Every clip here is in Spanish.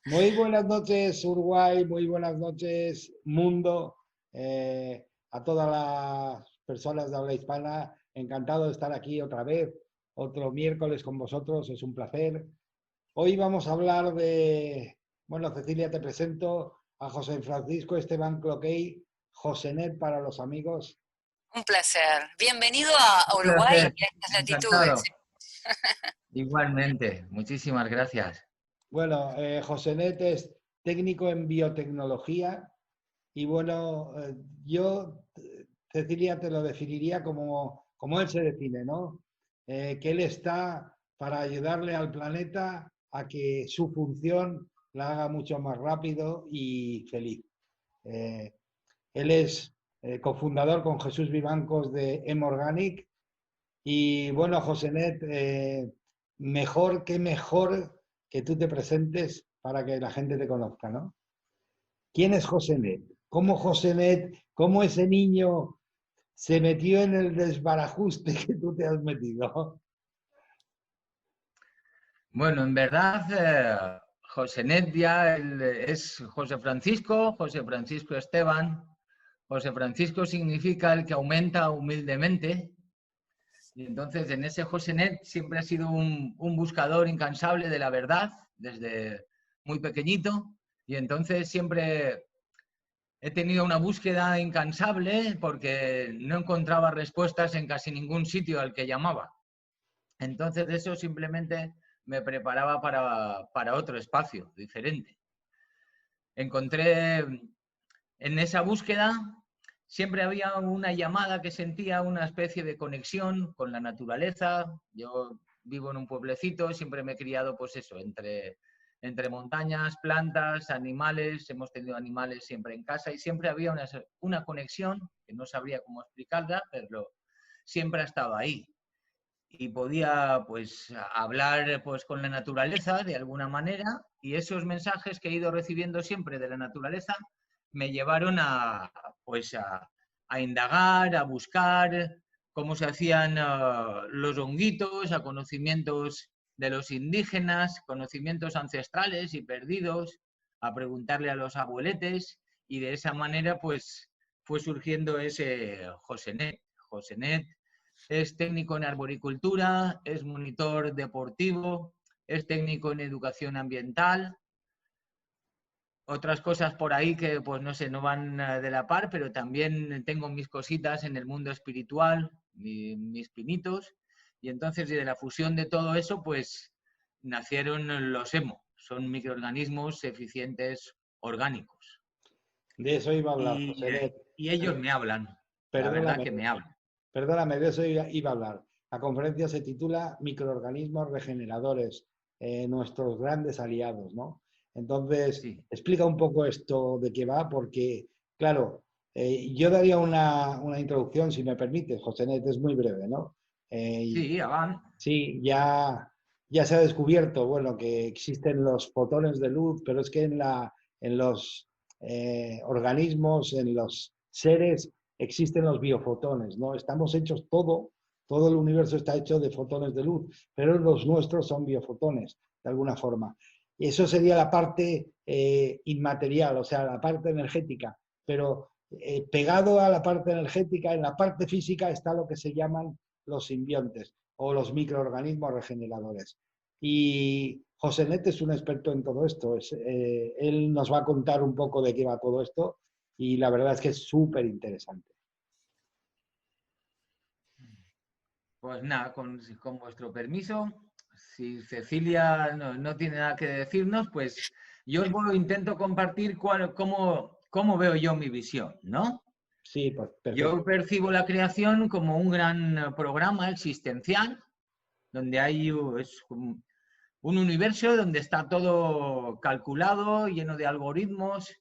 Muy buenas noches, Uruguay, muy buenas noches, mundo, a todas las personas de habla hispana. Encantado de estar aquí otra vez, otro miércoles con vosotros, es un placer. Hoy vamos a hablar de, bueno, Cecilia, te presento a José Francisco Esteban Cloquey, Josenet para los amigos. Un placer. Bienvenido a Un Uruguay placer, y a estas latitudes. encantado. Igualmente, muchísimas gracias. Bueno, Josenet es técnico en biotecnología y bueno, yo, Cecilia, te lo definiría como él se define, ¿no? Que él está para ayudarle al planeta a que su función la haga mucho más rápido y feliz. Eh, Él es cofundador con Jesús Vivancos de M-Organic y bueno, Josenet, mejor que tú te presentes para que la gente te conozca, ¿no? ¿Quién es Josenet? ¿Cómo Josenet, cómo ese niño se metió en el desbarajuste que tú te has metido? Bueno, en verdad, Josenet ya es José Francisco Esteban. José Francisco significa el que aumenta humildemente. Y entonces en ese Josenet siempre ha sido un buscador incansable de la verdad desde muy pequeñito. Y entonces siempre he tenido una búsqueda incansable porque no encontraba respuestas en casi ningún sitio al que llamaba. Entonces eso simplemente me preparaba para otro espacio diferente. Encontré en esa búsqueda, siempre había una llamada que sentía, una especie de conexión con la naturaleza. Yo vivo en un pueblecito, siempre me he criado pues eso, entre montañas, plantas, animales. Hemos tenido animales siempre en casa y siempre había una conexión que no sabría cómo explicarla, pero siempre ha estado ahí. Y podía pues hablar pues con la naturaleza de alguna manera, y esos mensajes que he ido recibiendo siempre de la naturaleza me llevaron pues a indagar, a buscar cómo se hacían los honguitos, a conocimientos de los indígenas, conocimientos ancestrales y perdidos, a preguntarle a los abueletes, y de esa manera pues fue surgiendo ese Josenet. Josenet es técnico en arboricultura, es monitor deportivo, es técnico en educación ambiental. Otras cosas por ahí que, pues no sé, no van de la par, pero también tengo mis cositas en el mundo espiritual, mis pinitos. Y entonces, de la fusión de todo eso, pues nacieron los EMO. Son microorganismos eficientes orgánicos. De eso iba a hablar, Y, Josenet. y ellos me hablan, la verdad Perdóname, que me hablan. perdóname, de eso iba a hablar. La conferencia se titula Microorganismos regeneradores, nuestros grandes aliados, ¿no? Entonces, Sí. explica un poco esto de qué va, porque, claro, yo daría una introducción, si me permites, Josenet, es muy breve, ¿no? Sí, Avan. Sí, ya se ha descubierto, bueno, que existen los fotones de luz, pero es que en los organismos, en los seres, existen los biofotones, ¿no? Estamos hechos todo el universo está hecho de fotones de luz, pero los nuestros son biofotones, de alguna forma. Y eso sería la parte inmaterial, o sea, la parte energética, pero pegado a la parte energética, en la parte física está lo que se llaman los simbiontes o los microorganismos regeneradores. Y José Net es un experto en todo esto. Él nos va a contar un poco de qué va todo esto y la verdad es que es súper interesante. Pues nada, con vuestro permiso, si Cecilia no tiene nada que decirnos, pues yo os intento compartir cómo veo yo mi visión, ¿no? Sí, pues perfecto. Yo percibo la creación como un gran programa existencial, donde hay un universo donde está todo calculado, lleno de algoritmos,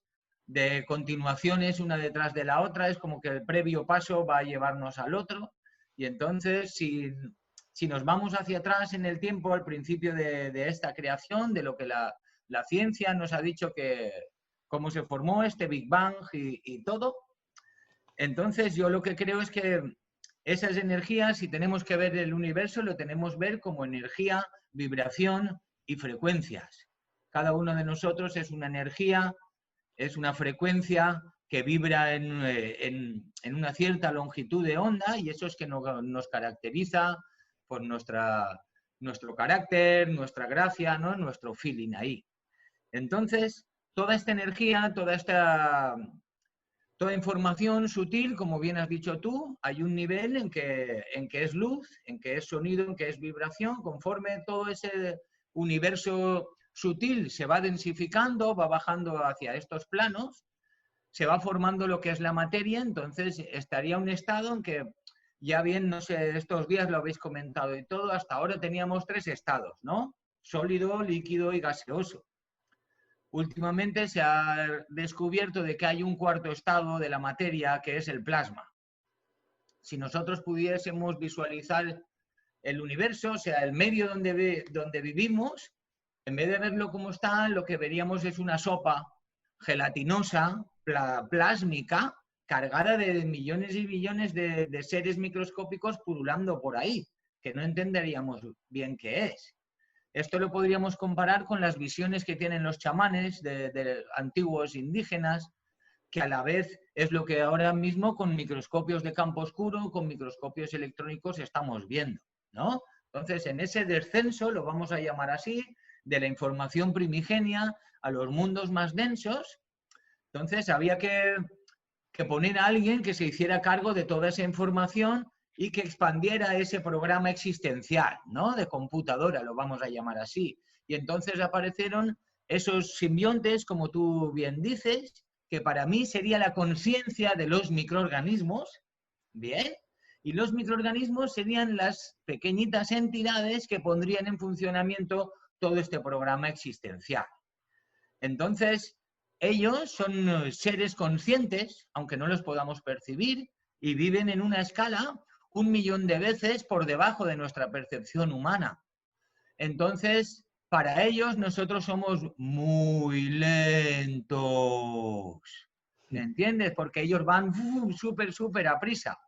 de continuaciones una detrás de la otra. Es como que el previo paso va a llevarnos al otro. Y entonces, si nos vamos hacia atrás en el tiempo, al principio de esta creación, de lo que la ciencia nos ha dicho que cómo se formó este Big Bang y todo, entonces yo lo que creo es que esas energías, si tenemos que ver el universo, lo tenemos que ver como energía, vibración y frecuencias. Cada uno de nosotros es una energía, es una frecuencia que vibra en una cierta longitud de onda, y eso es que nos caracteriza por nuestro carácter, nuestra gracia, ¿no? Nuestro feeling ahí. Entonces, toda esta energía, toda información sutil, como bien has dicho tú, hay un nivel en que es luz, en que es sonido, en que es vibración. Conforme todo ese universo sutil se va densificando, va bajando hacia estos planos, se va formando lo que es la materia. Entonces estaría un estado en que, ya bien, no sé, estos días lo habéis comentado y todo, hasta ahora teníamos 3 estados, ¿no? Sólido, líquido y gaseoso. Últimamente se ha descubierto de que hay un 4º estado de la materia, que es el plasma. Si nosotros pudiésemos visualizar el universo, o sea, el medio donde vivimos, en vez de verlo como está, lo que veríamos es una sopa gelatinosa, plásmica, cargada de millones y billones de seres microscópicos pululando por ahí, que no entenderíamos bien qué es. Esto lo podríamos comparar con las visiones que tienen los chamanes de antiguos indígenas, que a la vez es lo que ahora mismo con microscopios de campo oscuro, con microscopios electrónicos estamos viendo, ¿no? Entonces, en ese descenso, lo vamos a llamar así, de la información primigenia a los mundos más densos, entonces había que poner a alguien que se hiciera cargo de toda esa información y que expandiera ese programa existencial, ¿no? De computadora, lo vamos a llamar así. Y entonces aparecieron esos simbiontes, como tú bien dices, que para mí sería la conciencia de los microorganismos, ¿bien? Y los microorganismos serían las pequeñitas entidades que pondrían en funcionamiento todo este programa existencial. Entonces, ellos son seres conscientes, aunque no los podamos percibir, y viven en una escala 1 millón de veces por debajo de nuestra percepción humana. Entonces, para ellos nosotros somos muy lentos. ¿Entiendes? Porque ellos van súper a prisa.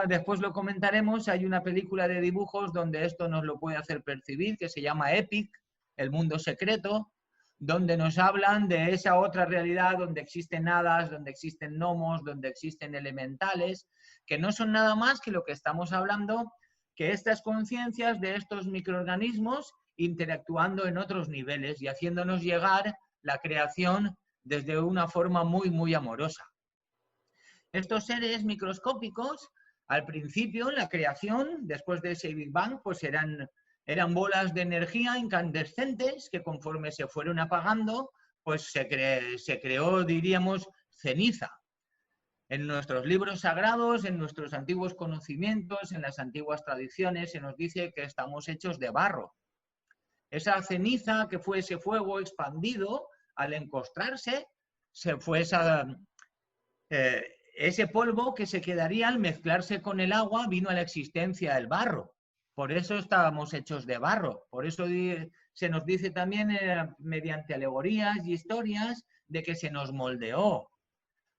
Después lo comentaremos, hay una película de dibujos donde esto nos lo puede hacer percibir, que se llama Epic, El Mundo Secreto, donde nos hablan de esa otra realidad donde existen hadas, donde existen gnomos, donde existen elementales, que no son nada más que lo que estamos hablando, que estas conciencias de estos microorganismos interactuando en otros niveles y haciéndonos llegar la creación desde una forma muy amorosa. Estos seres microscópicos, al principio, la creación, después de ese Big Bang, pues eran bolas de energía incandescentes que conforme se fueron apagando, pues se creó, diríamos, ceniza. En nuestros libros sagrados, en nuestros antiguos conocimientos, en las antiguas tradiciones, se nos dice que estamos hechos de barro. Esa ceniza, que fue ese fuego expandido, al encostrarse, se fue ese polvo que se quedaría al mezclarse con el agua, vino a la existencia el barro. Por eso estábamos hechos de barro. Por eso se nos dice también mediante alegorías y historias de que se nos moldeó.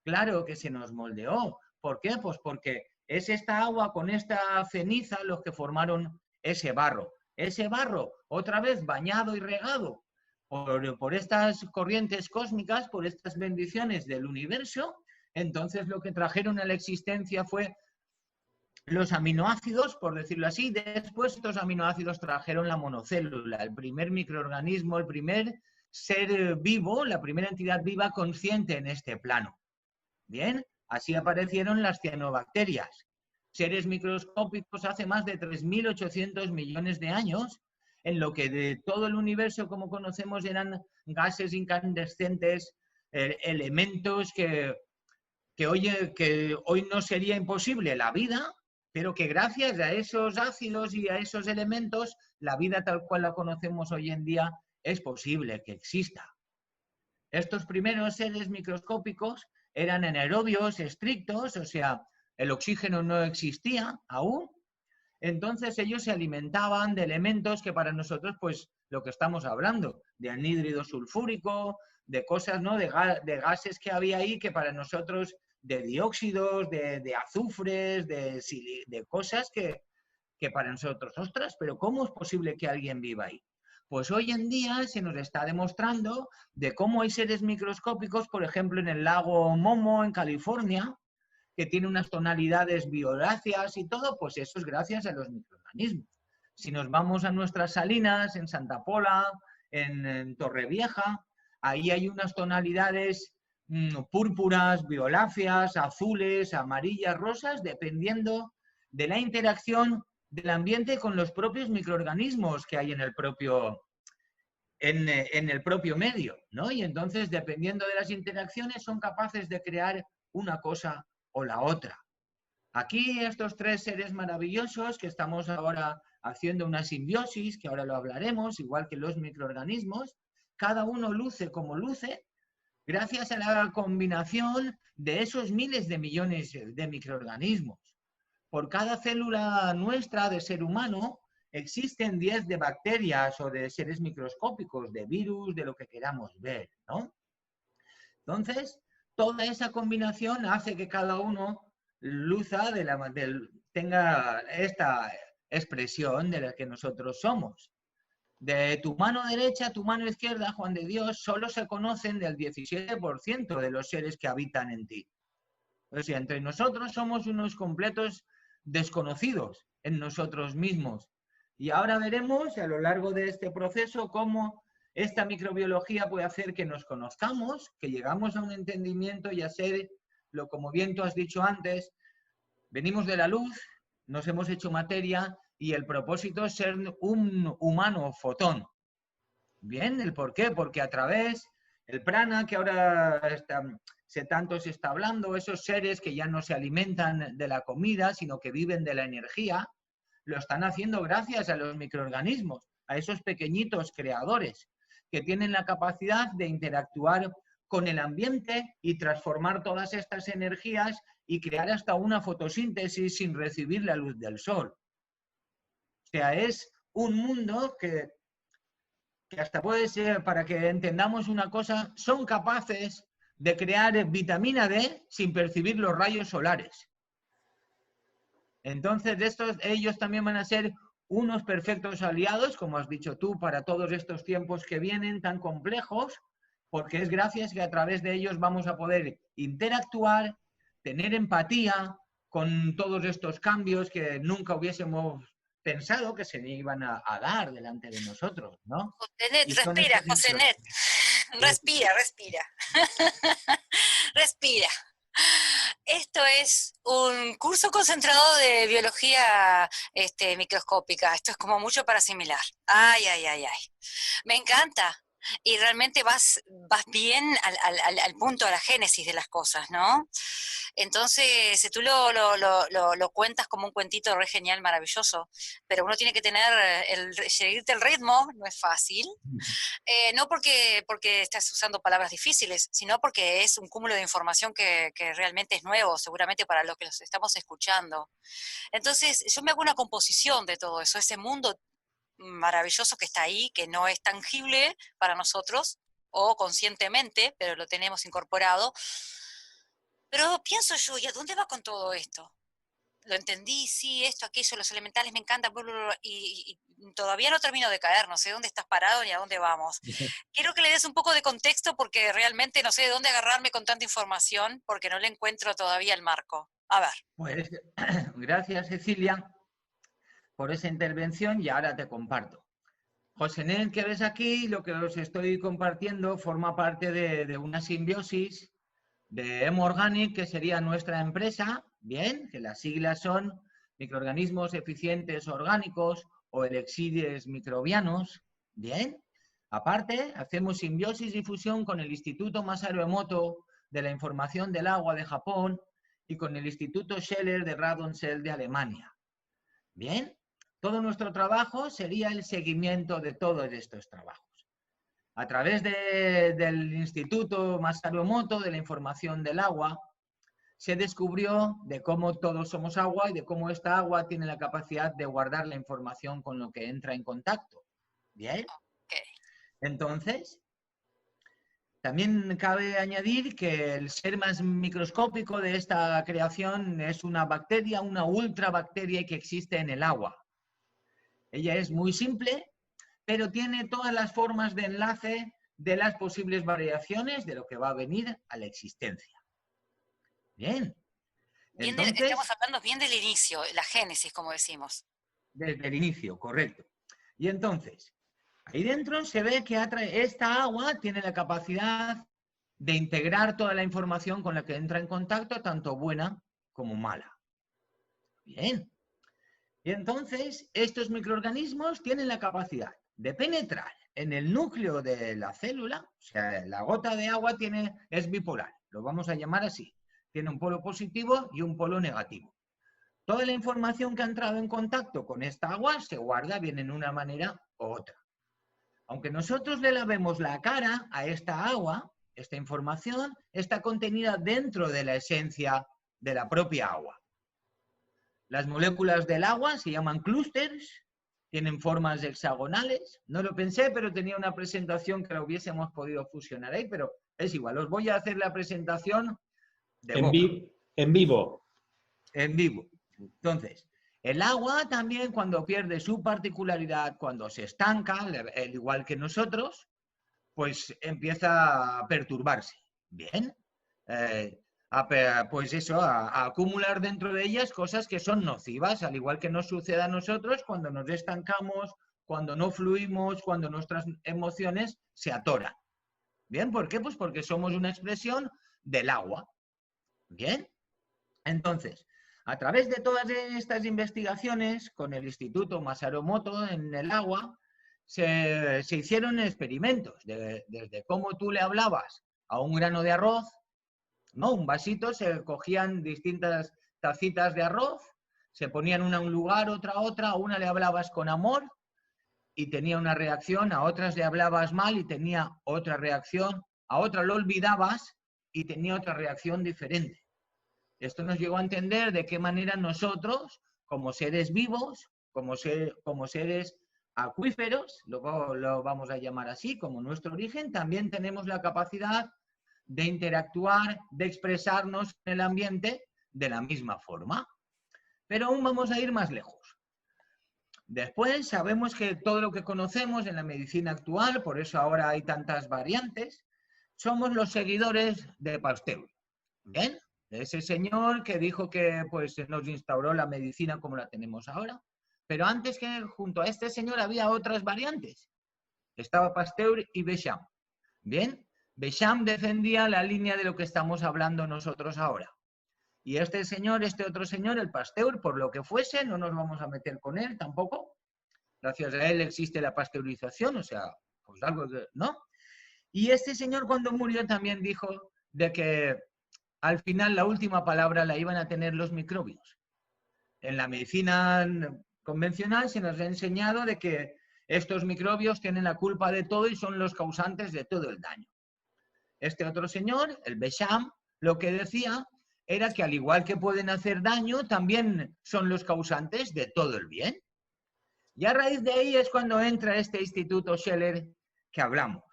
Claro que se nos moldeó. ¿Por qué? Pues porque es esta agua con esta ceniza los que formaron ese barro. Ese barro, otra vez bañado y regado por estas corrientes cósmicas, por estas bendiciones del universo, entonces lo que trajeron a la existencia fue los aminoácidos, por decirlo así. Después estos aminoácidos trajeron la monocélula, el primer microorganismo, el primer ser vivo, la primera entidad viva consciente en este plano. Bien, así aparecieron las cianobacterias, seres microscópicos hace más de 3.800 millones de años, en lo que de todo el universo, como conocemos, eran gases incandescentes, elementos que hoy no sería imposible la vida, pero que gracias a esos ácidos y a esos elementos, la vida tal cual la conocemos hoy en día es posible que exista. Estos primeros seres microscópicos eran anaerobios estrictos, o sea, el oxígeno no existía aún, entonces ellos se alimentaban de elementos que para nosotros, pues lo que estamos hablando, de anhídrido sulfúrico, de cosas, ¿no? De gases que había ahí que para nosotros, de dióxidos, de azufres, de cosas que para nosotros, ostras, pero ¿cómo es posible que alguien viva ahí? Pues hoy en día se nos está demostrando de cómo hay seres microscópicos, por ejemplo, en el lago Momo, en California, que tiene unas tonalidades violáceas y todo, pues eso es gracias a los microorganismos. Si nos vamos a nuestras salinas, en Santa Pola, en Torrevieja, ahí hay unas tonalidades púrpuras, violáceas, azules, amarillas, rosas, dependiendo de la interacción del ambiente con los propios microorganismos que hay en el propio medio, ¿no? Y entonces, dependiendo de las interacciones, son capaces de crear una cosa o la otra. Aquí estos tres seres maravillosos que estamos ahora haciendo una simbiosis, que ahora lo hablaremos, igual que los microorganismos, cada uno luce como luce, gracias a la combinación de esos miles de millones de microorganismos. Por cada célula nuestra de ser humano existen 10 de bacterias o de seres microscópicos, de virus, de lo que queramos ver, ¿no? Entonces, toda esa combinación hace que cada uno luza tenga esta expresión de la que nosotros somos. De tu mano derecha a tu mano izquierda, Juan de Dios, solo se conocen del 17% de los seres que habitan en ti. O sea, entre nosotros somos unos completos desconocidos en nosotros mismos. Y ahora veremos a lo largo de este proceso cómo esta microbiología puede hacer que nos conozcamos, que llegamos a un entendimiento y a ser, como bien tú has dicho antes, venimos de la luz, nos hemos hecho materia y el propósito es ser un humano fotón. Bien, ¿el por qué? Porque a través del prana, que ahora tanto se está hablando, esos seres que ya no se alimentan de la comida, sino que viven de la energía, lo están haciendo gracias a los microorganismos, a esos pequeñitos creadores que tienen la capacidad de interactuar con el ambiente y transformar todas estas energías y crear hasta una fotosíntesis sin recibir la luz del sol. O sea, es un mundo que hasta puede ser, para que entendamos una cosa, son capaces de crear vitamina D sin percibir los rayos solares. Entonces, ellos también van a ser unos perfectos aliados, como has dicho tú, para todos estos tiempos que vienen tan complejos, porque es gracias que a través de ellos vamos a poder interactuar, tener empatía con todos estos cambios que nunca hubiésemos pensado que se iban a dar delante de nosotros, ¿no? Josenet, respira, Josenet. Respira, respira. Respira. Esto es un curso concentrado de biología microscópica. Esto es como mucho para asimilar. Ay, ay, ay, ay. Me encanta. Y realmente vas bien al punto, a la génesis de las cosas, ¿no? Entonces, si tú lo cuentas como un cuentito re genial, maravilloso, pero uno tiene que seguirte el ritmo, no es fácil. No porque estás usando palabras difíciles, sino porque es un cúmulo de información que realmente es nuevo, seguramente para los que los estamos escuchando. Entonces, yo me hago una composición de todo eso, ese mundo maravilloso que está ahí, que no es tangible para nosotros, o conscientemente, pero lo tenemos incorporado. Pero pienso yo, ¿y a dónde va con todo esto? Lo entendí, sí, esto, aquello, los elementales me encantan, y todavía no termino de caer, no sé dónde estás parado ni a dónde vamos. Quiero que le des un poco de contexto porque realmente no sé de dónde agarrarme con tanta información porque no le encuentro todavía el marco. A ver. Pues gracias, Cecilia, por esa intervención y ahora te comparto. Josenet, que ves aquí, lo que os estoy compartiendo forma parte de una simbiosis de M-Organic, que sería nuestra empresa, bien, que las siglas son microorganismos eficientes orgánicos o elixires microbianos, bien. Aparte, hacemos simbiosis y fusión con el Instituto Masaru Emoto de la Información del Agua de Japón y con el Instituto Scheller de Radonsel de Alemania. Bien, todo nuestro trabajo sería el seguimiento de todos estos trabajos. A través del Instituto Masaru Emoto de la Información del Agua, se descubrió de cómo todos somos agua y de cómo esta agua tiene la capacidad de guardar la información con lo que entra en contacto. ¿Bien? Okay. Entonces, también cabe añadir que el ser más microscópico de esta creación es una bacteria, una ultrabacteria que existe en el agua. Ella es muy simple, pero tiene todas las formas de enlace de las posibles variaciones de lo que va a venir a la existencia. Bien. Estamos Entonces, hablando bien del inicio, la génesis, como decimos. desde el inicio, correcto. Y entonces, ahí dentro se ve que esta agua tiene la capacidad de integrar toda la información con la que entra en contacto, tanto buena como mala. Bien. Y entonces, estos microorganismos tienen la capacidad de penetrar en el núcleo de la célula, o sea, la gota de agua es bipolar, lo vamos a llamar así. Tiene un polo positivo y un polo negativo. Toda la información que ha entrado en contacto con esta agua se guarda bien en una manera u otra. Aunque nosotros le lavemos la cara a esta agua, esta información está contenida dentro de la esencia de la propia agua. Las moléculas del agua se llaman clústeres, tienen formas hexagonales. No lo pensé, pero tenía una presentación que la hubiésemos podido fusionar ahí, pero es igual. Os voy a hacer la presentación de boca. En vivo. En vivo. Entonces, el agua también cuando pierde su particularidad, cuando se estanca, al igual que nosotros, pues empieza a perturbarse. Bien. Pues eso, a acumular dentro de ellas cosas que son nocivas, al igual que nos sucede a nosotros cuando nos estancamos, cuando no fluimos, cuando nuestras emociones se atoran. Bien, ¿por qué? Pues porque somos una expresión del agua. Bien. Entonces, a través de todas estas investigaciones con el Instituto Masaru Emoto en el agua, se hicieron experimentos desde cómo tú le hablabas a un grano de arroz, ¿no? Un vasito, se cogían distintas tacitas de arroz, se ponían una a un lugar, otra a otra, a una le hablabas con amor y tenía una reacción, a otras le hablabas mal y tenía otra reacción, a otra lo olvidabas y tenía otra reacción diferente. Esto nos llegó a entender de qué manera nosotros, como seres vivos, como seres acuíferos, luego lo vamos a llamar así, como nuestro origen, también tenemos la capacidad de interactuar, de expresarnos en el ambiente de la misma forma. Pero aún vamos a ir más lejos. Después sabemos que todo lo que conocemos en la medicina actual, por eso ahora hay tantas variantes, somos los seguidores de Pasteur. ¿Bien? Ese señor que dijo que pues, nos instauró la medicina como la tenemos ahora. Pero antes que junto a este señor había otras variantes. Estaba Pasteur y Béchamp. ¿Bien? Béchamp defendía la línea de lo que estamos hablando nosotros ahora. Y este señor, este otro señor, el Pasteur, por lo que fuese, no nos vamos a meter con él tampoco. Gracias a él existe la pasteurización, o sea, pues algo que, ¿no? Y este señor cuando murió también dijo de que al final la última palabra la iban a tener los microbios. En la medicina convencional se nos ha enseñado de que estos microbios tienen la culpa de todo y son los causantes de todo el daño. Este otro señor, el Béchamp, lo que decía era que al igual que pueden hacer daño, también son los causantes de todo el bien. Y a raíz de ahí es cuando entra este Instituto Scheller que hablamos.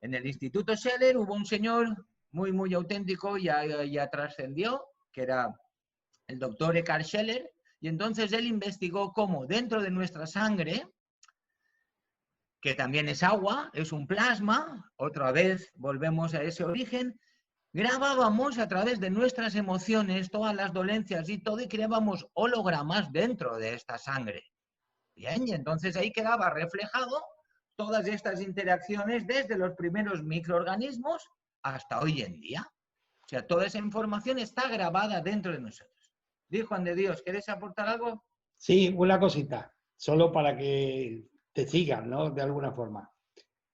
En el Instituto Scheller hubo un señor muy, muy auténtico, ya trascendió, que era el doctor Eckhard Scheller, y entonces él investigó cómo dentro de nuestra sangre, que también es agua, es un plasma, otra vez volvemos a ese origen, grabábamos a través de nuestras emociones todas las dolencias y todo y creábamos hologramas dentro de esta sangre. Bien, y entonces ahí quedaba reflejado todas estas interacciones desde los primeros microorganismos hasta hoy en día. O sea, toda esa información está grabada dentro de nosotros. Di, Juan de Dios, ¿quieres aportar algo? Sí, una cosita, solo para que te sigan, ¿no? De alguna forma.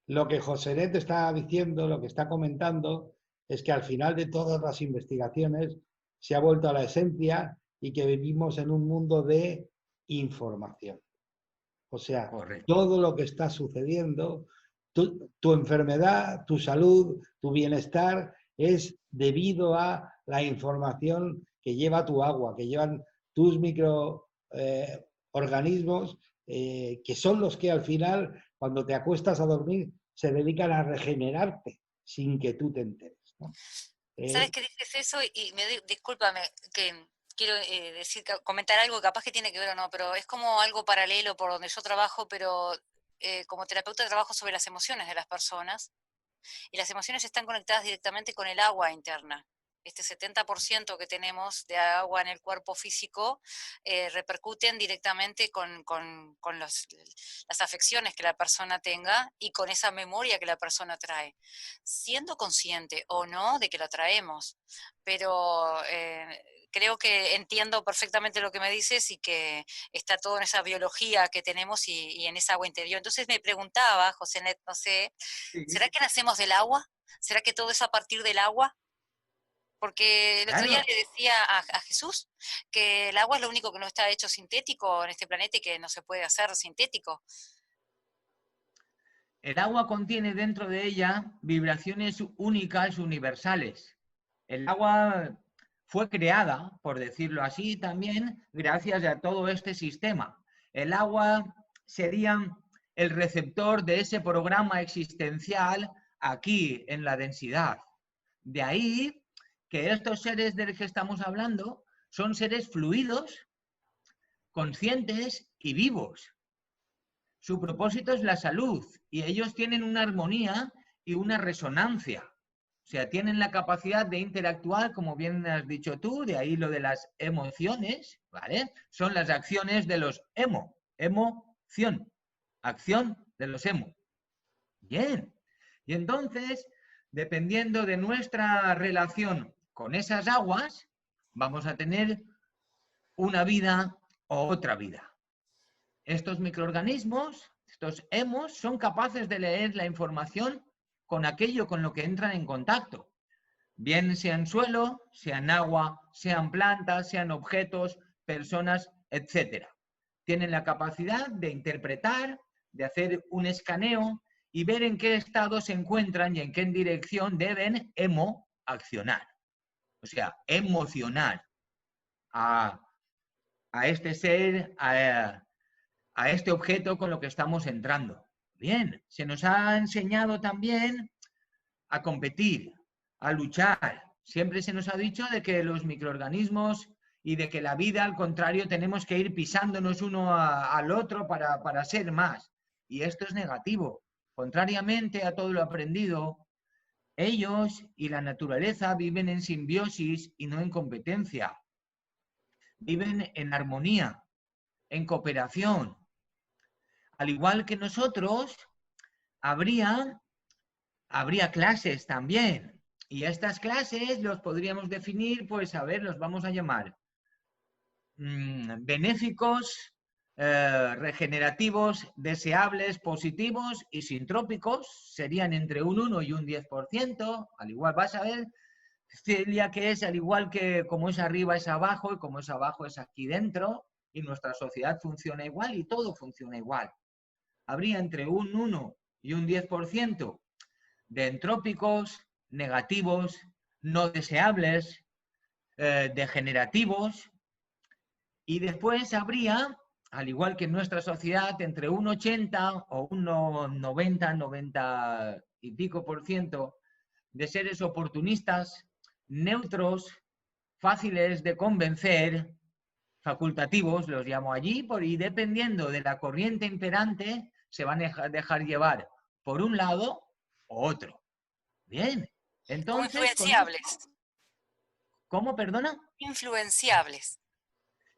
Lo que Josénet está diciendo, lo que está comentando, es que al final de todas las investigaciones se ha vuelto a la esencia y que vivimos en un mundo de información. O sea, Correcto. todo lo que está sucediendo, tu enfermedad, tu salud, tu bienestar, es debido a la información que lleva tu agua, que llevan tus microorganismos, que son los que al final, cuando te acuestas a dormir, se dedican a regenerarte sin que tú te enteres, ¿no? ¿Sabes qué dices eso? Y discúlpame, que quiero comentar algo capaz que tiene que ver o no, pero es como algo paralelo por donde yo trabajo, pero como terapeuta trabajo sobre las emociones de las personas, y las emociones están conectadas directamente con el agua interna. Este 70% que tenemos de agua en el cuerpo físico repercuten directamente con las afecciones que la persona tenga y con esa memoria que la persona trae, siendo consciente o no de que la traemos. Pero creo que entiendo perfectamente lo que me dices y que está todo en esa biología que tenemos y en esa agua interior. Entonces me preguntaba, José Net, no sé, ¿será Sí, que nacemos del agua? ¿Será que todo es a partir del agua? Porque el otro día claro. le decía a Jesús que el agua es lo único que no está hecho sintético en este planeta y que no se puede hacer sintético. El agua contiene dentro de ella vibraciones únicas, universales. El agua fue creada, por decirlo así, también gracias a todo este sistema. El agua sería el receptor de ese programa existencial aquí en la densidad. De ahí que estos seres de los que estamos hablando son seres fluidos, conscientes y vivos. Su propósito es la salud y ellos tienen una armonía y una resonancia. O sea, tienen la capacidad de interactuar, como bien has dicho tú, de ahí lo de las emociones, ¿vale? Son las acciones de los emo, emoción, acción de los emo. Bien. Y entonces, dependiendo de nuestra relación con esas aguas, vamos a tener una vida o otra vida. Estos microorganismos, estos emos, son capaces de leer la información con aquello con lo que entran en contacto. Bien sean suelo, sean agua, sean plantas, sean objetos, personas, etc. Tienen la capacidad de interpretar, de hacer un escaneo y ver en qué estado se encuentran y en qué dirección deben accionar. O sea, emocionar a este ser, a este objeto con lo que estamos entrando. Bien, se nos ha enseñado también a competir, a luchar. Siempre se nos ha dicho de que los microorganismos y de que la vida, al contrario, tenemos que ir pisándonos uno al otro para ser más. Y esto es negativo. Contrariamente a todo lo aprendido, ellos y la naturaleza viven en simbiosis y no en competencia. Viven en armonía, en cooperación. Al igual que nosotros, habría clases también. Y estas clases los podríamos definir, pues a ver, los vamos a llamar benéficos, regenerativos, deseables, positivos y sintrópicos. Serían entre un 1 y un 10%. Al igual vas a ver, Celia, que es al igual que como es arriba es abajo y como es abajo es aquí dentro. Y nuestra sociedad funciona igual y todo funciona igual. Habría entre un 1 y un 10% de entrópicos, negativos, no deseables, degenerativos, y después habría, al igual que en nuestra sociedad, entre un 80 o un 90, 90 y pico por ciento de seres oportunistas, neutros, fáciles de convencer, facultativos, los llamo allí, y dependiendo de la corriente imperante, se van a dejar llevar por un lado o otro. Bien, Como entonces con esto, influenciables. ¿cómo, perdona? Influenciables.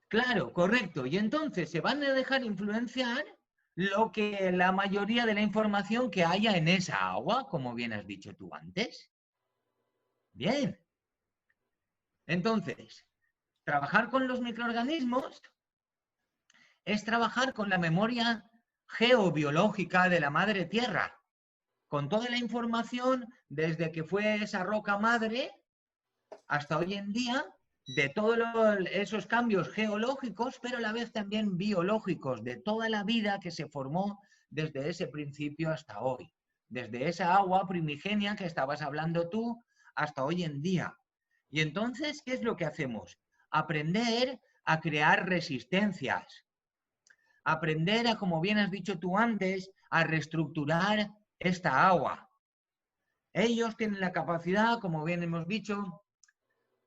Claro, correcto. Y entonces se van a dejar influenciar lo que la mayoría de la información que haya en esa agua, como bien has dicho tú antes. Bien. Entonces, trabajar con los microorganismos es trabajar con la memoria geobiológica de la madre tierra, con toda la información desde que fue esa roca madre hasta hoy en día, de todos esos cambios geológicos, pero a la vez también biológicos, de toda la vida que se formó desde ese principio hasta hoy, desde esa agua primigenia que estabas hablando tú hasta hoy en día. Y entonces, ¿qué es lo que hacemos? Aprender a crear resistencias, aprender a, como bien has dicho tú antes, a reestructurar esta agua. Ellos tienen la capacidad, como bien hemos dicho,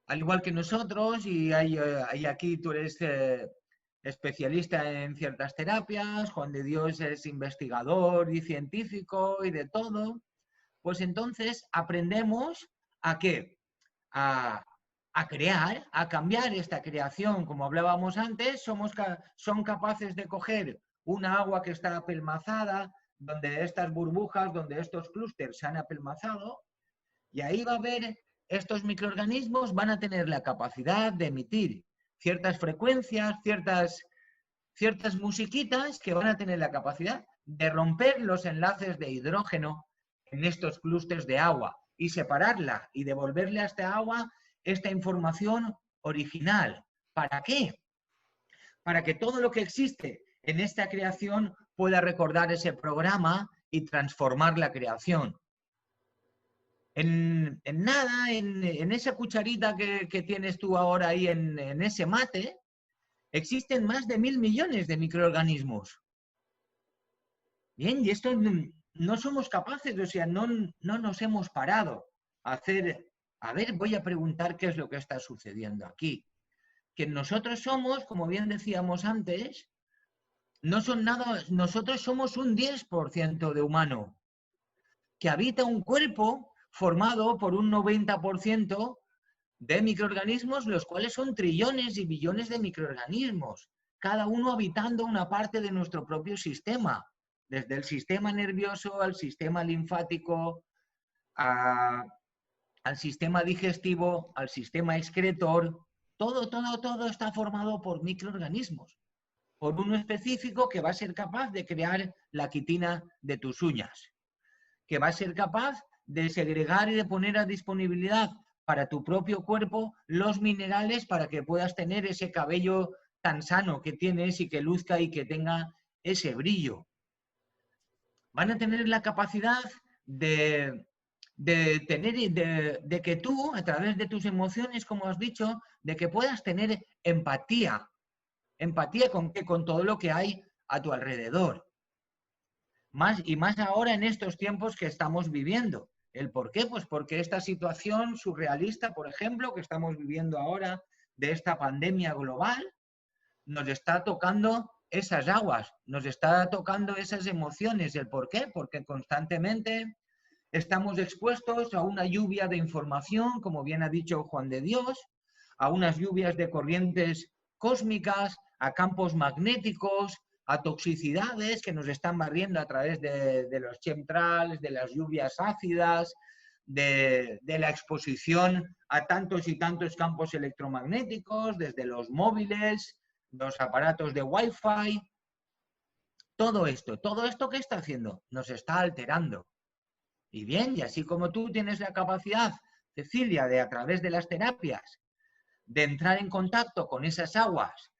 al igual que nosotros, y aquí tú eres especialista en ciertas terapias, Juan de Dios es investigador y científico y de todo, pues entonces aprendemos a qué, a crear, a cambiar esta creación. Como hablábamos antes, son capaces de coger una agua que está apelmazada, donde estas burbujas, donde estos clústeres se han apelmazado, y ahí va a haber, estos microorganismos van a tener la capacidad de emitir ciertas frecuencias, ciertas musiquitas que van a tener la capacidad de romper los enlaces de hidrógeno en estos clústeres de agua y separarla y devolverle a esta agua esta información original. ¿Para qué? Para que todo lo que existe en esta creación pueda recordar ese programa y transformar la creación. En nada, en esa cucharita que tienes tú ahora ahí en ese mate, existen más de 1.000 millones de microorganismos. Bien, y esto no somos capaces, o sea, no nos hemos parado a hacer, a ver, voy a preguntar qué es lo que está sucediendo aquí. Que nosotros somos, como bien decíamos antes, no son nada, nosotros somos un 10% de humano, que habita un cuerpo formado por un 90% de microorganismos, los cuales son trillones y billones de microorganismos, cada uno habitando una parte de nuestro propio sistema, desde el sistema nervioso al sistema linfático, al sistema digestivo, al sistema excretor. Todo está formado por microorganismos, por uno específico que va a ser capaz de crear la quitina de tus uñas, que va a ser capaz de segregar y de poner a disponibilidad para tu propio cuerpo los minerales para que puedas tener ese cabello tan sano que tienes y que luzca y que tenga ese brillo. Van a tener la capacidad de que tú, a través de tus emociones, como has dicho, de que puedas tener empatía. ¿Empatía con qué? Con todo lo que hay a tu alrededor. Más ahora en estos tiempos que estamos viviendo. ¿El por qué? Pues porque esta situación surrealista, por ejemplo, que estamos viviendo ahora, de esta pandemia global, nos está tocando esas aguas, nos está tocando esas emociones. ¿El por qué? Porque constantemente estamos expuestos a una lluvia de información, como bien ha dicho Juan de Dios, a unas lluvias de corrientes cósmicas, a campos magnéticos, a toxicidades que nos están barriendo a través de los chemtrails, de las lluvias ácidas, de la exposición a tantos y tantos campos electromagnéticos, desde los móviles, los aparatos de Wi-Fi. Todo esto ¿qué está haciendo? Nos está alterando. Y bien, y así como tú tienes la capacidad, Cecilia, de a través de las terapias, de entrar en contacto con esas aguas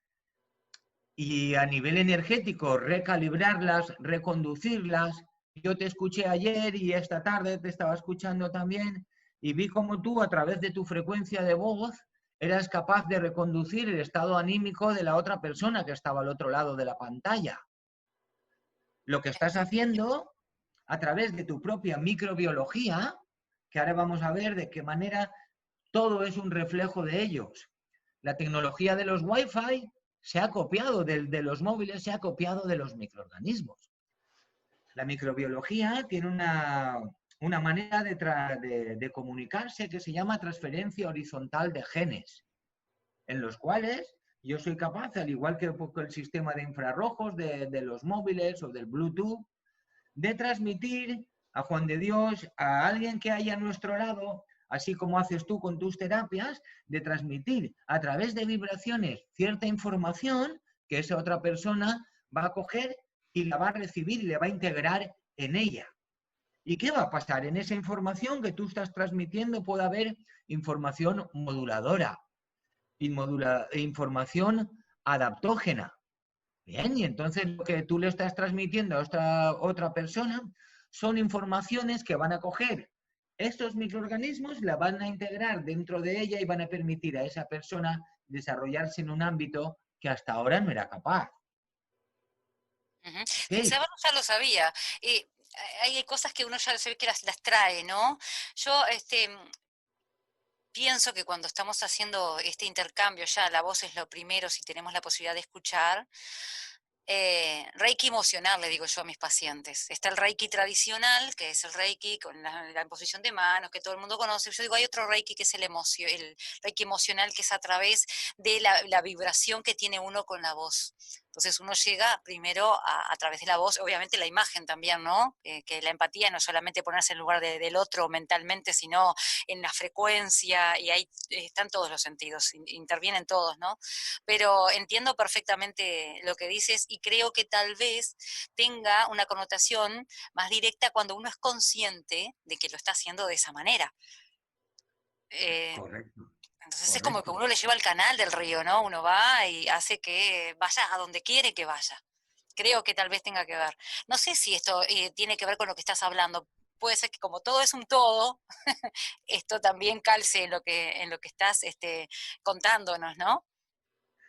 y a nivel energético recalibrarlas, reconducirlas. Yo te escuché ayer y esta tarde te estaba escuchando también y vi cómo tú a través de tu frecuencia de voz eras capaz de reconducir el estado anímico de la otra persona que estaba al otro lado de la pantalla. Lo que estás haciendo a través de tu propia microbiología, que ahora vamos a ver de qué manera todo es un reflejo de ellos. La tecnología de los Wi-Fi se ha copiado de los móviles, se ha copiado de los microorganismos. La microbiología tiene una manera de comunicarse que se llama transferencia horizontal de genes, en los cuales yo soy capaz, al igual que el sistema de infrarrojos de los móviles o del Bluetooth, de transmitir a Juan de Dios, a alguien que haya a nuestro lado, así como haces tú con tus terapias, de transmitir a través de vibraciones cierta información que esa otra persona va a coger y la va a recibir y le va a integrar en ella. ¿Y qué va a pasar? En esa información que tú estás transmitiendo puede haber información moduladora, información adaptógena. Bien, y entonces lo que tú le estás transmitiendo a esta otra persona son informaciones que van a coger estos microorganismos, la van a integrar dentro de ella y van a permitir a esa persona desarrollarse en un ámbito que hasta ahora no era capaz. Sí, saberlo ya lo sabía. Hay cosas que uno ya se ve que las trae, ¿no? Yo, pienso que cuando estamos haciendo este intercambio, ya la voz es lo primero, si tenemos la posibilidad de escuchar, Reiki emocional, le digo yo a mis pacientes. Está el Reiki tradicional, que es el Reiki con la imposición de manos, que todo el mundo conoce. Yo digo, hay otro Reiki que es el Reiki emocional, que es a través de la vibración que tiene uno con la voz. Entonces uno llega primero a través de la voz, obviamente la imagen también, ¿no? Que la empatía no es solamente ponerse en lugar del otro mentalmente, sino en la frecuencia, y ahí están todos los sentidos, intervienen todos, ¿no? Pero entiendo perfectamente lo que dices y creo que tal vez tenga una connotación más directa cuando uno es consciente de que lo está haciendo de esa manera. Correcto, Entonces es como que correcto. uno le lleva el canal del río, ¿no? Uno va y hace que vaya a donde quiere que vaya. Creo que tal vez tenga que ver. No sé si esto tiene que ver con lo que estás hablando. Puede ser que como todo es un todo, esto también calce en lo que estás contándonos, ¿no?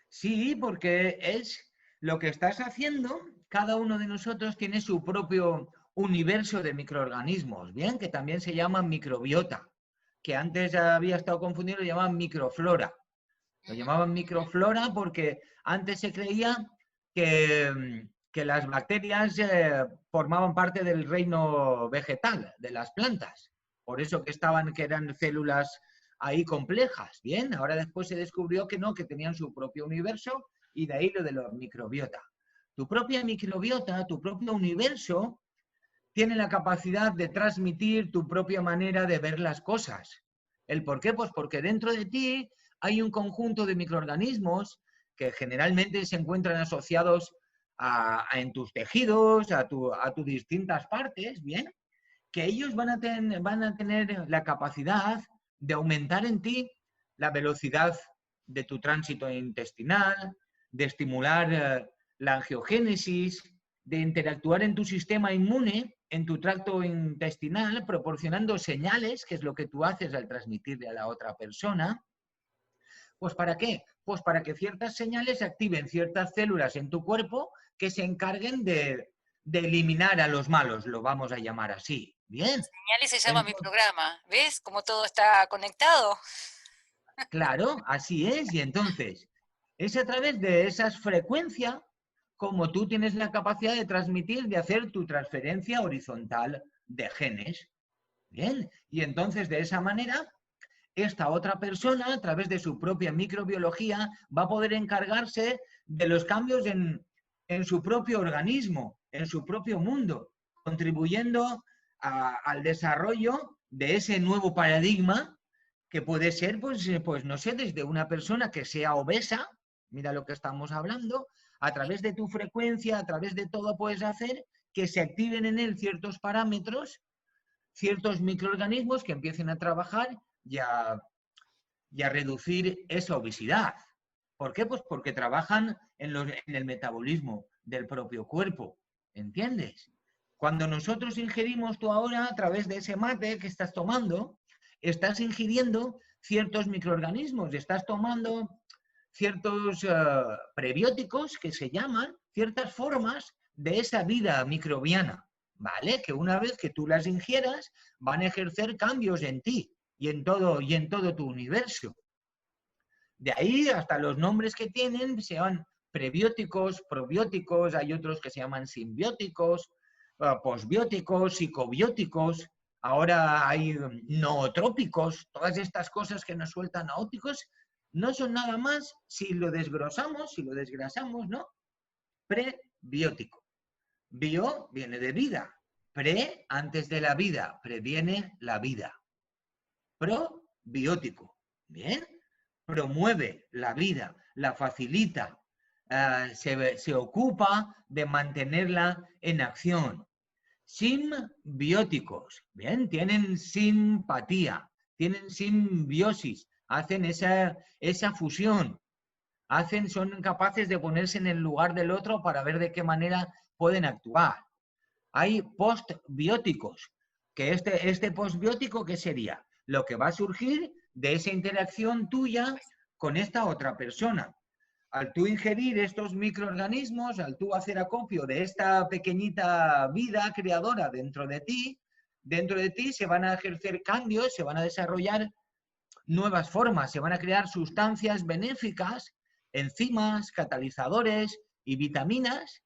Sí, porque es lo que estás haciendo, cada uno de nosotros tiene su propio universo de microorganismos, ¿bien? Que también se llama microbiota, que antes había estado confundido, lo llamaban microflora. Lo llamaban microflora porque antes se creía que las bacterias formaban parte del reino vegetal, de las plantas. Por eso que eran células ahí complejas. Bien, ahora después se descubrió que no, que tenían su propio universo y de ahí lo de la microbiota. Tu propia microbiota, tu propio universo, tiene la capacidad de transmitir tu propia manera de ver las cosas. ¿El por qué? Pues porque dentro de ti hay un conjunto de microorganismos que generalmente se encuentran asociados en tus tejidos, a tus distintas partes, ¿bien? Que ellos van a tener la capacidad de aumentar en ti la velocidad de tu tránsito intestinal, de estimular la angiogénesis, de interactuar en tu sistema inmune, en tu tracto intestinal, proporcionando señales, que es lo que tú haces al transmitirle a la otra persona. ¿Pues para qué? Pues para que ciertas señales activen ciertas células en tu cuerpo que se encarguen de eliminar a los malos, lo vamos a llamar así. Bien. Señales se llama mi Entonces, programa. ¿Ves cómo todo está conectado? claro, así es. Y entonces, es a través de esas frecuencias como tú tienes la capacidad de transmitir, de hacer tu transferencia horizontal de genes. Bien. Y entonces, de esa manera, esta otra persona, a través de su propia microbiología, va a poder encargarse de los cambios en su propio organismo, en su propio mundo, contribuyendo al desarrollo de ese nuevo paradigma que puede ser, pues no sé, desde una persona que sea obesa, mira lo que estamos hablando, a través de tu frecuencia, a través de todo puedes hacer que se activen en él ciertos parámetros, ciertos microorganismos que empiecen a trabajar y a reducir esa obesidad. ¿Por qué? Pues porque trabajan en el metabolismo del propio cuerpo. ¿Entiendes? Cuando nosotros ingerimos tú ahora, a través de ese mate que estás tomando, estás ingiriendo ciertos microorganismos, estás tomando ciertos prebióticos que se llaman, ciertas formas de esa vida microbiana, ¿vale? Que una vez que tú las ingieras, van a ejercer cambios en ti y en todo tu universo. De ahí hasta los nombres que tienen se llaman prebióticos, probióticos, hay otros que se llaman simbióticos, posbióticos, psicobióticos, ahora hay nootrópicos, todas estas cosas que nos sueltan noóticos, no son nada más, si lo desgrasamos, ¿no? Prebiótico. Bio viene de vida. Pre, antes de la vida, previene la vida. Probiótico. Bien. Promueve la vida, la facilita, se ocupa de mantenerla en acción. Simbióticos, bien, tienen simpatía, tienen simbiosis, hacen esa fusión, son capaces de ponerse en el lugar del otro para ver de qué manera pueden actuar. Hay postbióticos, que este postbiótico, ¿qué sería? Lo que va a surgir de esa interacción tuya con esta otra persona. Al tú ingerir estos microorganismos, al tú hacer acopio de esta pequeñita vida creadora dentro de ti se van a ejercer cambios, se van a desarrollar nuevas formas, se van a crear sustancias benéficas, enzimas, catalizadores y vitaminas,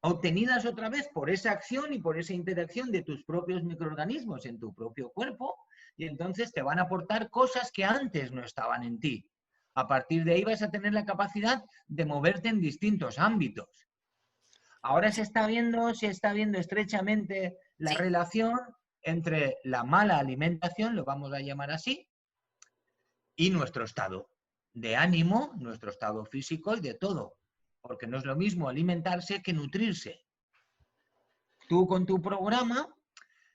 obtenidas otra vez por esa acción y por esa interacción de tus propios microorganismos en tu propio cuerpo, y entonces te van a aportar cosas que antes no estaban en ti. A partir de ahí vas a tener la capacidad de moverte en distintos ámbitos. Ahora se está viendo estrechamente la relación entre la mala alimentación, lo vamos a llamar así, y nuestro estado de ánimo, nuestro estado físico y de todo. Porque no es lo mismo alimentarse que nutrirse. Tú con tu programa,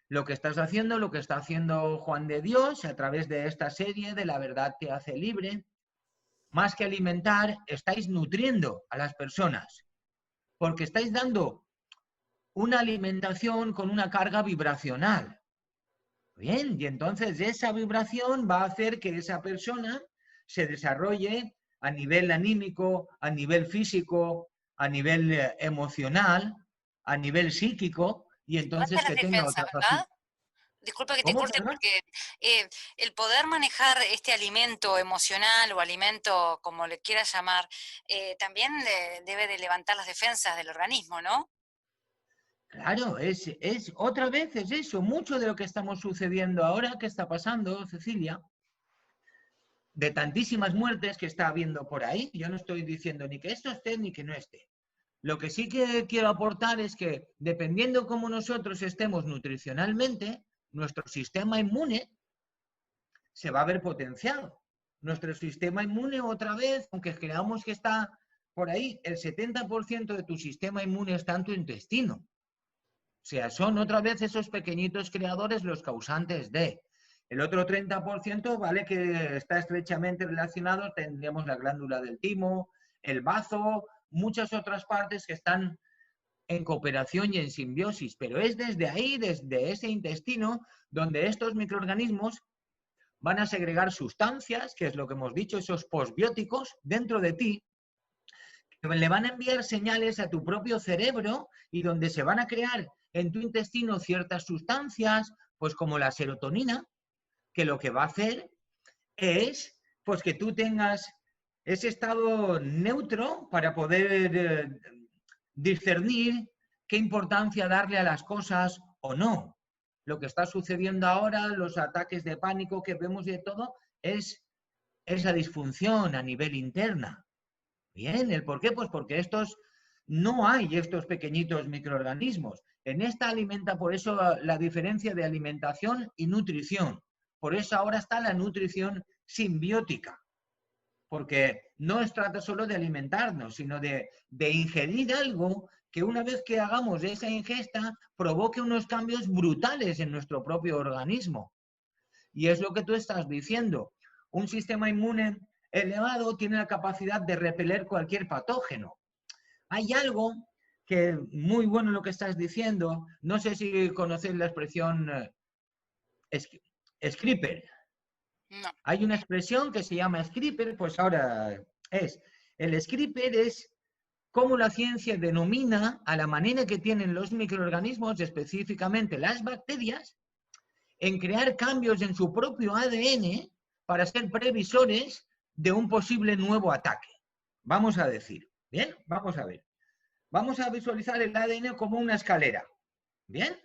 lo que estás haciendo, lo que está haciendo Juan de Dios a través de esta serie de La Verdad Te Hace Libre, más que alimentar, estáis nutriendo a las personas. Porque estáis dando una alimentación con una carga vibracional. Bien, y entonces esa vibración va a hacer que esa persona se desarrolle a nivel anímico, a nivel físico, a nivel emocional, a nivel psíquico, y entonces que tenga otra ¿verdad? Disculpa que te corte, porque el poder manejar este alimento emocional o alimento, como le quieras llamar, también debe de levantar las defensas del organismo, ¿no? Claro, otra vez es eso. Mucho de lo que estamos sucediendo ahora, que está pasando, Cecilia, de tantísimas muertes que está habiendo por ahí. Yo no estoy diciendo ni que esto esté ni que no esté. Lo que sí que quiero aportar es que, dependiendo cómo nosotros estemos nutricionalmente, nuestro sistema inmune se va a ver potenciado. Nuestro sistema inmune, otra vez, aunque creamos que está por ahí, el 70% de tu sistema inmune está en tu intestino. O sea, son otra vez esos pequeñitos creadores los causantes de. El otro 30%, ¿vale?, que está estrechamente relacionado, tendríamos la glándula del timo, el bazo, muchas otras partes que están en cooperación y en simbiosis, pero es desde ahí, desde ese intestino, donde estos microorganismos van a segregar sustancias, que es lo que hemos dicho, esos posbióticos dentro de ti, que le van a enviar señales a tu propio cerebro y donde se van a crear en tu intestino ciertas sustancias, pues como la serotonina, que lo que va a hacer es pues que tú tengas ese estado neutro para poder discernir qué importancia darle a las cosas o no. Lo que está sucediendo ahora, los ataques de pánico que vemos y de todo, es esa disfunción a nivel interna. Bien, ¿el por qué? Pues porque no hay estos pequeñitos microorganismos. En esta por eso la diferencia de alimentación y nutrición. Por eso ahora está la nutrición simbiótica. Porque no se trata solo de alimentarnos, sino de ingerir algo que una vez que hagamos esa ingesta provoque unos cambios brutales en nuestro propio organismo. Y es lo que tú estás diciendo. Un sistema inmune elevado tiene la capacidad de repeler cualquier patógeno. Hay algo que muy bueno lo que estás diciendo. No sé si conocéis la expresión Scripper. No. Hay una expresión que se llama Scripper, pues ahora el Scripper es cómo la ciencia denomina a la manera que tienen los microorganismos, específicamente las bacterias, en crear cambios en su propio ADN para ser previsores de un posible nuevo ataque. Vamos a decir, ¿bien? Vamos a ver. Vamos a visualizar el ADN como una escalera, ¿bien?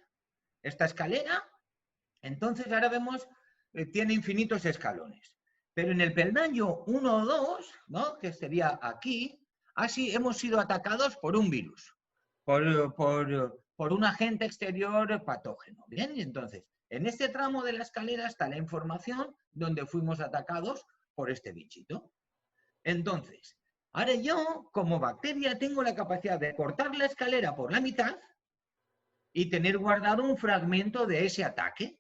Esta escalera, entonces ahora vemos, tiene infinitos escalones. Pero en el peldaño 1 o 2, ¿no?, que sería aquí, así hemos sido atacados por un virus, por un agente exterior patógeno, ¿bien? Y entonces, en este tramo de la escalera está la información donde fuimos atacados por este bichito. Entonces, ahora yo, como bacteria, tengo la capacidad de cortar la escalera por la mitad y tener guardado un fragmento de ese ataque.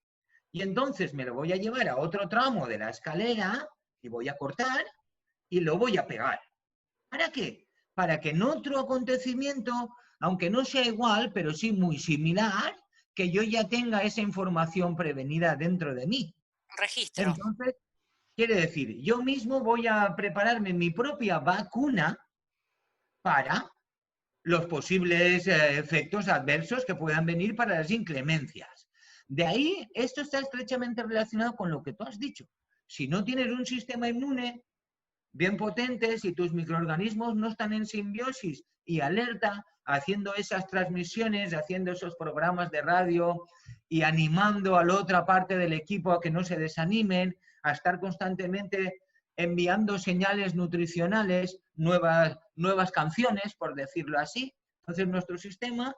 Y entonces me lo voy a llevar a otro tramo de la escalera y voy a cortar y lo voy a pegar. ¿Para qué? Para que en otro acontecimiento, aunque no sea igual, pero sí muy similar, que yo ya tenga esa información prevenida dentro de mí. Registro. Entonces, quiere decir, yo mismo voy a prepararme mi propia vacuna para los posibles efectos adversos que puedan venir para las inclemencias. De ahí, esto está estrechamente relacionado con lo que tú has dicho. Si no tienes un sistema inmune bien potente, si tus microorganismos no están en simbiosis y alerta, haciendo esas transmisiones, haciendo esos programas de radio y animando a la otra parte del equipo a que no se desanimen, a estar constantemente enviando señales nutricionales, nuevas canciones, por decirlo así. Entonces nuestro sistema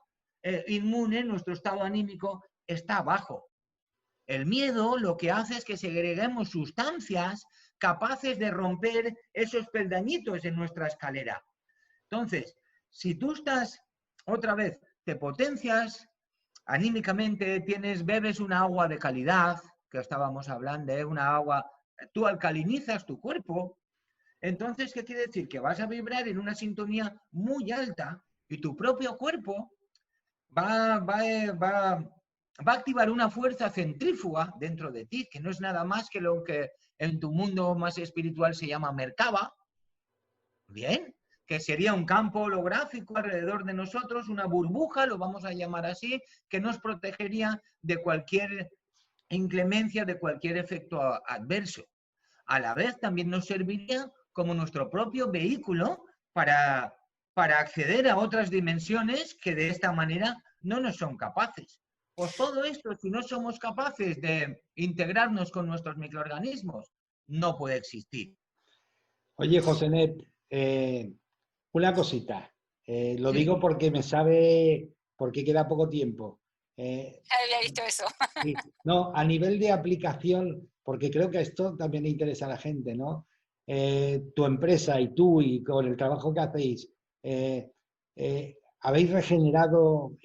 inmune, nuestro estado anímico está bajo. El miedo lo que hace es que segreguemos sustancias capaces de romper esos peldañitos en nuestra escalera. Entonces, si tú estás, otra vez, te potencias anímicamente, bebes una agua de calidad, que estábamos hablando, una agua, tú alcalinizas tu cuerpo, entonces, ¿qué quiere decir? Que vas a vibrar en una sintonía muy alta y tu propio cuerpo va a activar una fuerza centrífuga dentro de ti, que no es nada más que lo que en tu mundo más espiritual se llama Merkaba, bien, que sería un campo holográfico alrededor de nosotros, una burbuja, lo vamos a llamar así, que nos protegería de cualquier inclemencia, de cualquier efecto adverso. A la vez también nos serviría como nuestro propio vehículo para acceder a otras dimensiones que de esta manera no nos son capaces. Pues todo esto, si no somos capaces de integrarnos con nuestros microorganismos, no puede existir. Oye, Josenet, una cosita. Lo Sí. digo porque porque queda poco tiempo. Ya había visto eso. Sí. No, a nivel de aplicación, porque creo que esto también le interesa a la gente, ¿no? Tu empresa y tú, y con el trabajo que hacéis, habéis regenerado,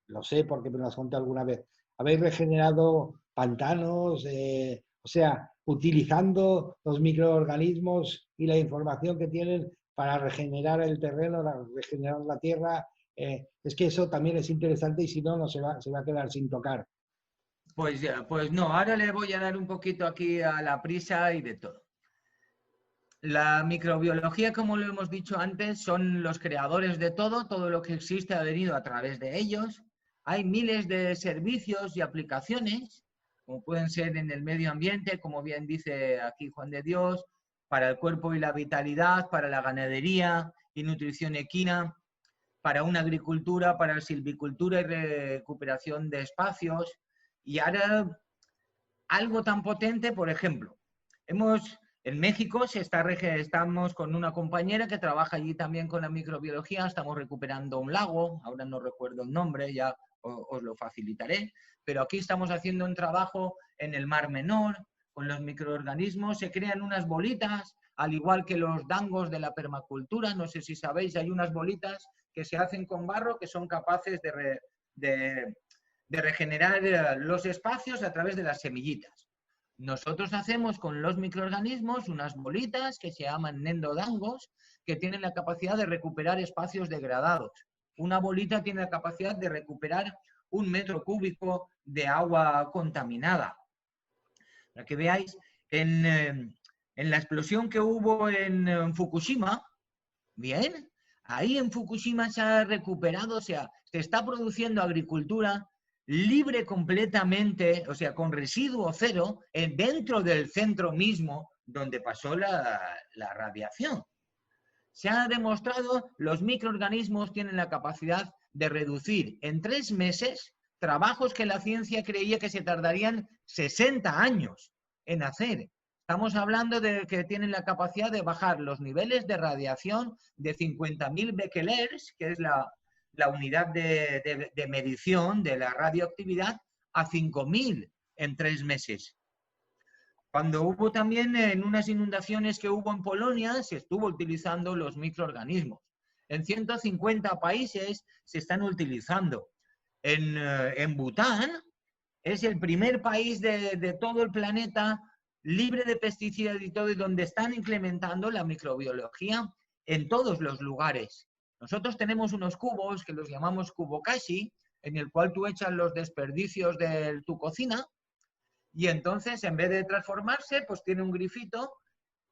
lo sé porque me lo has contado alguna vez, habéis regenerado pantanos, o sea, utilizando los microorganismos y la información que tienen para regenerar el terreno, regenerar la tierra. Es que eso también es interesante y si no, se va a quedar sin tocar. Pues no, ahora le voy a dar un poquito aquí a la prisa y de todo. La microbiología, como lo hemos dicho antes, son los creadores de todo lo que existe ha venido a través de ellos. Hay miles de servicios y aplicaciones, como pueden ser en el medio ambiente, como bien dice aquí Juan de Dios, para el cuerpo y la vitalidad, para la ganadería y nutrición equina, para una agricultura, para la silvicultura y recuperación de espacios. Y ahora algo tan potente, por ejemplo, en México estamos con una compañera que trabaja allí también con la microbiología, estamos recuperando un lago, ahora no recuerdo el nombre, ya os lo facilitaré, pero aquí estamos haciendo un trabajo en el Mar Menor, con los microorganismos, se crean unas bolitas, al igual que los dangos de la permacultura, no sé si sabéis, hay unas bolitas que se hacen con barro que son capaces de regenerar los espacios a través de las semillitas. Nosotros hacemos con los microorganismos unas bolitas que se llaman nendodangos, que tienen la capacidad de recuperar espacios degradados. Una bolita tiene la capacidad de recuperar 1 metro cúbico de agua contaminada. Para que veáis, en la explosión que hubo en Fukushima, bien, ahí en Fukushima se ha recuperado, o sea, se está produciendo agricultura libre completamente, o sea, con residuo cero, dentro del centro mismo donde pasó la radiación. Se ha demostrado, los microorganismos tienen la capacidad de reducir en 3 meses trabajos que la ciencia creía que se tardarían 60 años en hacer. Estamos hablando de que tienen la capacidad de bajar los niveles de radiación de 50.000 becquerels, que es la unidad de medición de la radioactividad, a 5.000 en 3 meses. Cuando hubo también en unas inundaciones que hubo en Polonia, se estuvo utilizando los microorganismos. En 150 países se están utilizando. En Bután es el primer país de todo el planeta libre de pesticidas y todo, y donde están implementando la microbiología en todos los lugares. Nosotros tenemos unos cubos que los llamamos cubokashi, en el cual tú echas los desperdicios de tu cocina y entonces en vez de transformarse, pues tiene un grifito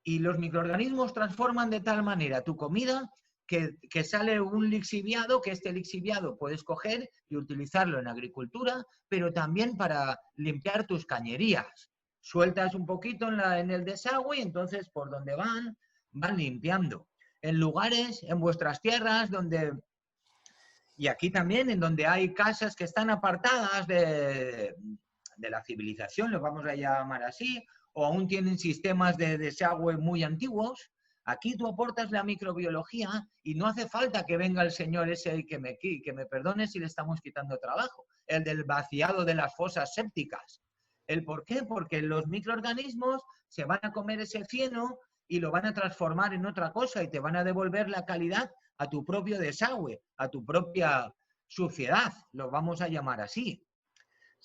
y los microorganismos transforman de tal manera tu comida que sale un lixiviado, que este lixiviado puedes coger y utilizarlo en agricultura, pero también para limpiar tus cañerías. sueltas un poquito en el desagüe y entonces por donde van limpiando. En lugares, en vuestras tierras, donde, y aquí también, en donde hay casas que están apartadas de la civilización, lo vamos a llamar así, o aún tienen sistemas de desagüe muy antiguos, aquí tú aportas la microbiología y no hace falta que venga el señor ese y que me perdone si le estamos quitando trabajo, el del vaciado de las fosas sépticas. ¿El por qué? Porque los microorganismos se van a comer ese fieno y lo van a transformar en otra cosa y te van a devolver la calidad a tu propio desagüe, a tu propia suciedad, lo vamos a llamar así.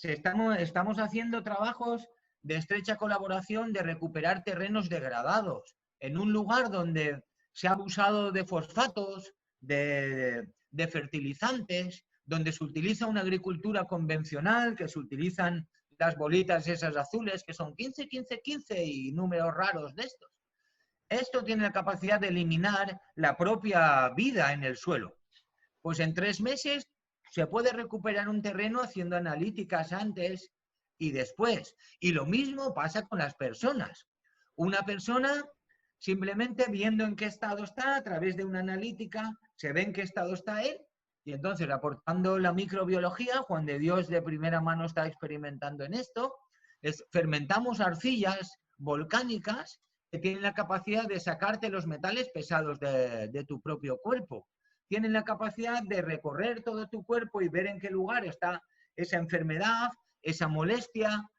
Estamos haciendo trabajos de estrecha colaboración de recuperar terrenos degradados en un lugar donde se ha abusado de fosfatos, de fertilizantes, donde se utiliza una agricultura convencional, que se utilizan las bolitas esas azules que son 15, 15, 15 y números raros de estos. Esto tiene la capacidad de eliminar la propia vida en el suelo. Pues en 3 meses se puede recuperar un terreno haciendo analíticas antes y después. Y lo mismo pasa con las personas. Una persona, simplemente viendo en qué estado está, a través de una analítica, se ve en qué estado está él, y entonces aportando la microbiología, Juan de Dios de primera mano está experimentando en esto, fermentamos arcillas volcánicas que tienen la capacidad de sacarte los metales pesados de tu propio cuerpo. Tienen la capacidad de recorrer todo tu cuerpo y ver en qué lugar está esa enfermedad, esa molestia,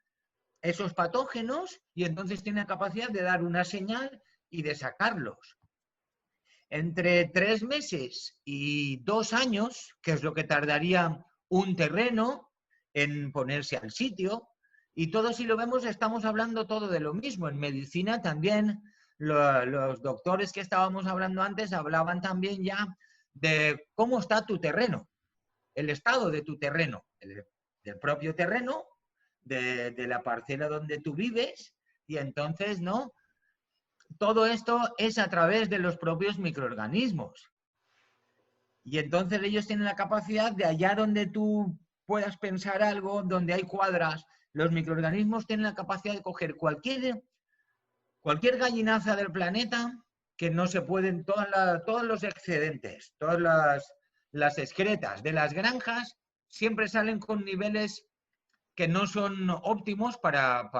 esos patógenos, y entonces tienen la capacidad de dar una señal y de sacarlos. Entre 3 meses y 2 años, que es lo que tardaría un terreno en ponerse al sitio, y todo, si lo vemos, estamos hablando todo de lo mismo. En medicina también, los doctores que estábamos hablando antes hablaban también ya de cómo está tu terreno, el estado de tu terreno, del propio terreno, de la parcela donde tú vives, y entonces, ¿no? Todo esto es a través de los propios microorganismos. Y entonces ellos tienen la capacidad de allá donde tú puedas pensar algo, donde hay cuadras, los microorganismos tienen la capacidad de coger cualquier gallinaza del planeta, que no se pueden, todos los excedentes, todas las excretas de las granjas, siempre salen con niveles que no son óptimos para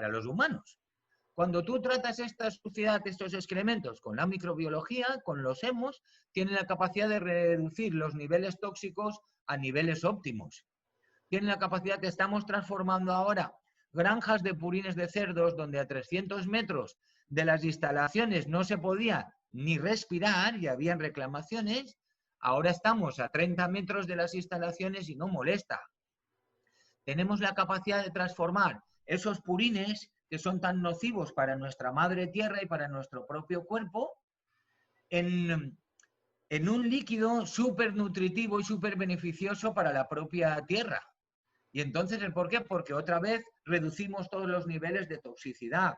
los humanos. Cuando tú tratas esta suciedad, estos excrementos con la microbiología, con los hemos, tienen la capacidad de reducir los niveles tóxicos a niveles óptimos. Tienen la capacidad que estamos transformando ahora granjas de purines de cerdos donde a 300 metros de las instalaciones no se podía ni respirar y habían reclamaciones. Ahora estamos a 30 metros de las instalaciones y no molesta. Tenemos la capacidad de transformar esos purines que son tan nocivos para nuestra madre tierra y para nuestro propio cuerpo en un líquido súper nutritivo y súper beneficioso para la propia tierra. Y entonces, ¿el por qué? Porque otra vez reducimos todos los niveles de toxicidad.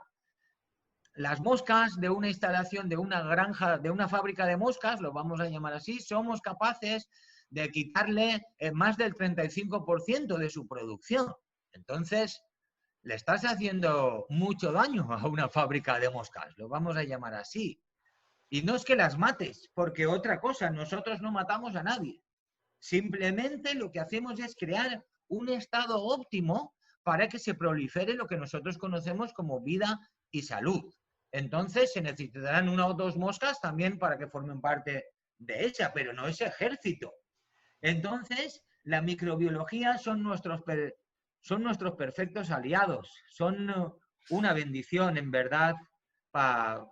Las moscas de una instalación, de una granja, de una fábrica de moscas, lo vamos a llamar así, somos capaces de quitarle más del 35% de su producción. Entonces, le estás haciendo mucho daño a una fábrica de moscas, lo vamos a llamar así. Y no es que las mates, porque otra cosa, nosotros no matamos a nadie. Simplemente lo que hacemos es crear un estado óptimo para que se prolifere lo que nosotros conocemos como vida y salud. Entonces se necesitarán 1 o 2 moscas también para que formen parte de ella, pero no es ejército. Entonces, la microbiología son nuestros perfectos aliados, son una bendición, en verdad, para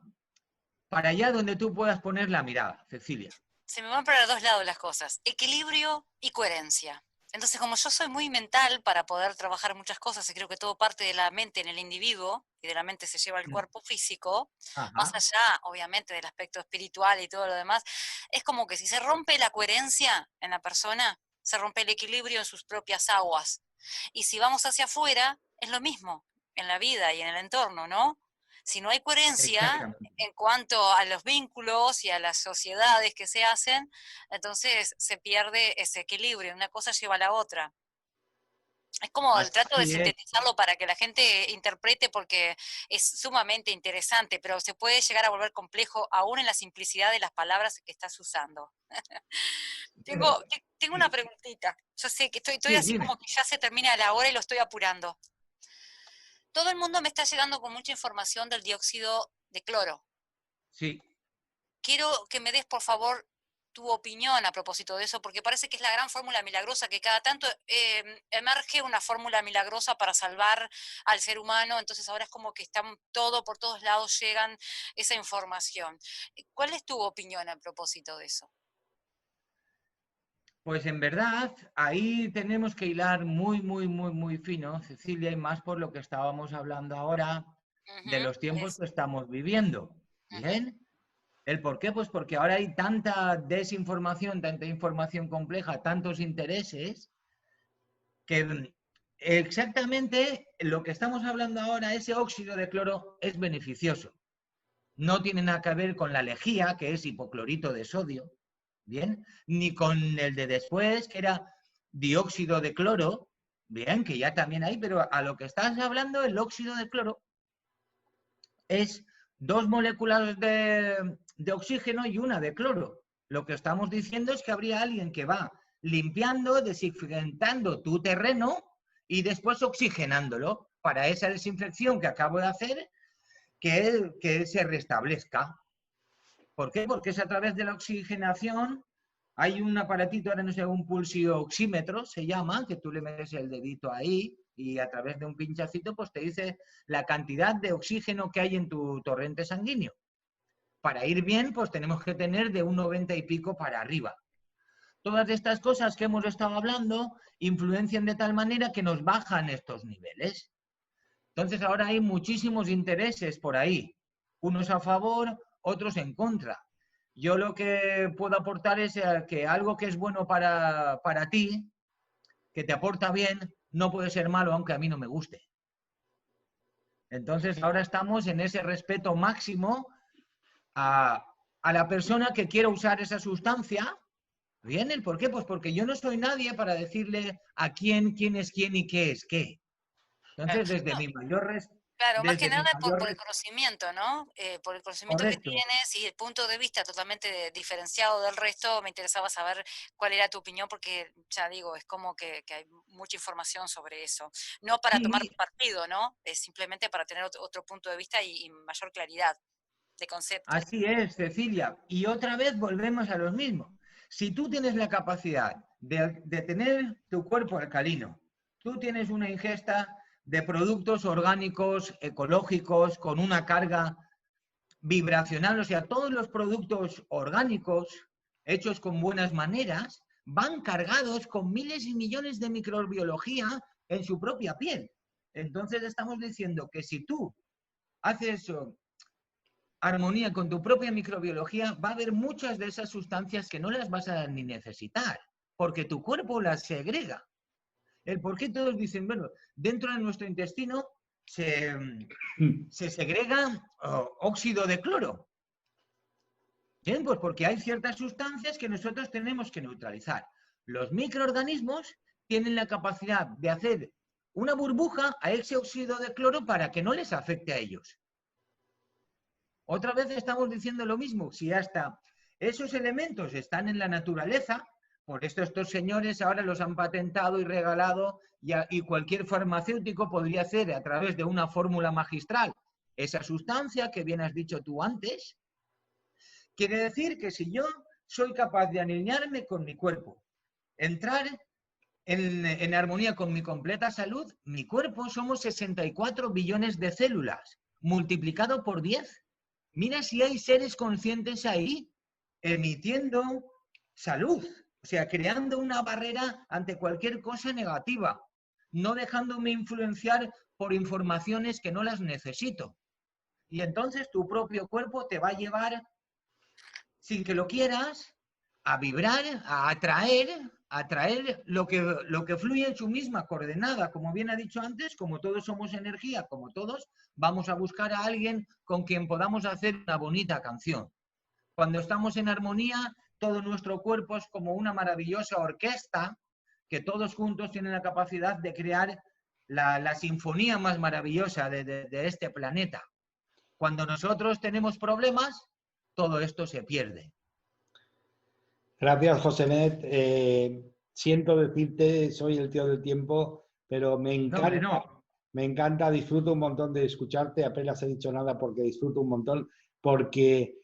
allá donde tú puedas poner la mirada, Cecilia. Se me van para los 2 lados las cosas, equilibrio y coherencia. Entonces, como yo soy muy mental para poder trabajar muchas cosas, y creo que todo parte de la mente en el individuo, y de la mente se lleva al cuerpo físico, más allá, obviamente, del aspecto espiritual y todo lo demás, es como que si se rompe la coherencia en la persona, se rompe el equilibrio en sus propias aguas. Y si vamos hacia afuera, es lo mismo, en la vida y en el entorno, ¿no? Si no hay coherencia en cuanto a los vínculos y a las sociedades que se hacen, entonces se pierde ese equilibrio, una cosa lleva a la otra. Es como el trato de Así es. sintetizarlo para que la gente interprete porque es sumamente interesante, pero se puede llegar a volver complejo aún en la simplicidad de las palabras que estás usando. Tengo una preguntita. Yo sé que estoy Sí, así dime. como que ya se termina la hora y lo estoy apurando. Todo el mundo me está llegando con mucha información del dióxido de cloro. Sí. Quiero que me des, por favor, tu opinión a propósito de eso, porque parece que es la gran fórmula milagrosa, que cada tanto emerge una fórmula milagrosa para salvar al ser humano, entonces ahora es como que están por todos lados llegan esa información. ¿Cuál es tu opinión a propósito de eso? Pues en verdad, ahí tenemos que hilar muy, muy, muy, muy fino, Cecilia, y más por lo que estábamos hablando ahora de Ujú, los tiempos es, que estamos viviendo. ujú. ¿Bien? ¿El por qué? Pues porque ahora hay tanta desinformación, tanta información compleja, tantos intereses, que exactamente lo que estamos hablando ahora, ese óxido de cloro, es beneficioso. No tiene nada que ver con la lejía, que es hipoclorito de sodio, ¿bien? Ni con el de después, que era dióxido de cloro, bien, que ya también hay, pero a lo que estás hablando, el óxido de cloro es dos moléculas de oxígeno y una de cloro. Lo que estamos diciendo es que habría alguien que va limpiando, desinfectando tu terreno y después oxigenándolo para esa desinfección que acabo de hacer que se restablezca. ¿Por qué? Porque es a través de la oxigenación. Hay un aparatito, ahora no sé, un pulsioxímetro se llama, que tú le metes el dedito ahí y a través de un pinchacito pues te dice la cantidad de oxígeno que hay en tu torrente sanguíneo. Para ir bien, pues tenemos que tener de un 90 y pico para arriba. Todas estas cosas que hemos estado hablando influencian de tal manera que nos bajan estos niveles. Entonces ahora hay muchísimos intereses por ahí, unos a favor, otros en contra. Yo lo que puedo aportar es que algo que es bueno para ti, que te aporta bien, no puede ser malo aunque a mí no me guste. Entonces ahora estamos en ese respeto máximo a la persona que quiera usar esa sustancia. ¿Bien? ¿El por qué? Pues porque yo no soy nadie para decirle a quién es quién y qué es qué. Claro. Entonces, No, desde mi mayor claro, más que desde mi nada mayor por el conocimiento, ¿no? Por el conocimiento que correcto. tienes y el punto de vista totalmente diferenciado del resto, me interesaba saber cuál era tu opinión, porque ya digo, es como que hay mucha información sobre eso. No para tomar Sí, partido, ¿no? Es simplemente para tener otro punto de vista y mayor claridad de concepto. así es, Cecilia. Y otra vez volvemos a lo mismo. Si tú tienes la capacidad de tener tu cuerpo alcalino, tú tienes una ingesta de productos orgánicos, ecológicos, con una carga vibracional, o sea, todos los productos orgánicos hechos con buenas maneras van cargados con miles y millones de microbiología en su propia piel. Entonces estamos diciendo que si tú haces armonía con tu propia microbiología, va a haber muchas de esas sustancias que no las vas a ni necesitar, porque tu cuerpo las segrega. El por qué todos dicen, bueno, dentro de nuestro intestino se segrega óxido de cloro. Bien, pues porque hay ciertas sustancias que nosotros tenemos que neutralizar. Los microorganismos tienen la capacidad de hacer una burbuja a ese óxido de cloro para que no les afecte a ellos. Otra vez estamos diciendo lo mismo, si hasta esos elementos están en la naturaleza, por esto estos señores ahora los han patentado y regalado y cualquier farmacéutico podría hacer a través de una fórmula magistral esa sustancia que bien has dicho tú antes. Quiere decir que si yo soy capaz de alinearme con mi cuerpo, entrar en armonía con mi completa salud, mi cuerpo somos 64 billones de células, multiplicado por 10. Mira si hay seres conscientes ahí, emitiendo salud, o sea, creando una barrera ante cualquier cosa negativa, no dejándome influenciar por informaciones que no las necesito. Y entonces tu propio cuerpo te va a llevar sin que lo quieras, a vibrar, a atraer lo que fluye en su misma coordenada. Como bien ha dicho antes, como todos somos energía, como todos, vamos a buscar a alguien con quien podamos hacer una bonita canción. Cuando estamos en armonía, todo nuestro cuerpo es como una maravillosa orquesta que todos juntos tienen la capacidad de crear la sinfonía más maravillosa de este planeta. Cuando nosotros tenemos problemas, todo esto se pierde. Gracias, Josenet. Siento decirte, soy el tío del tiempo, pero No, hombre, no. me encanta, disfruto un montón de escucharte. Apenas he dicho nada porque disfruto un montón, porque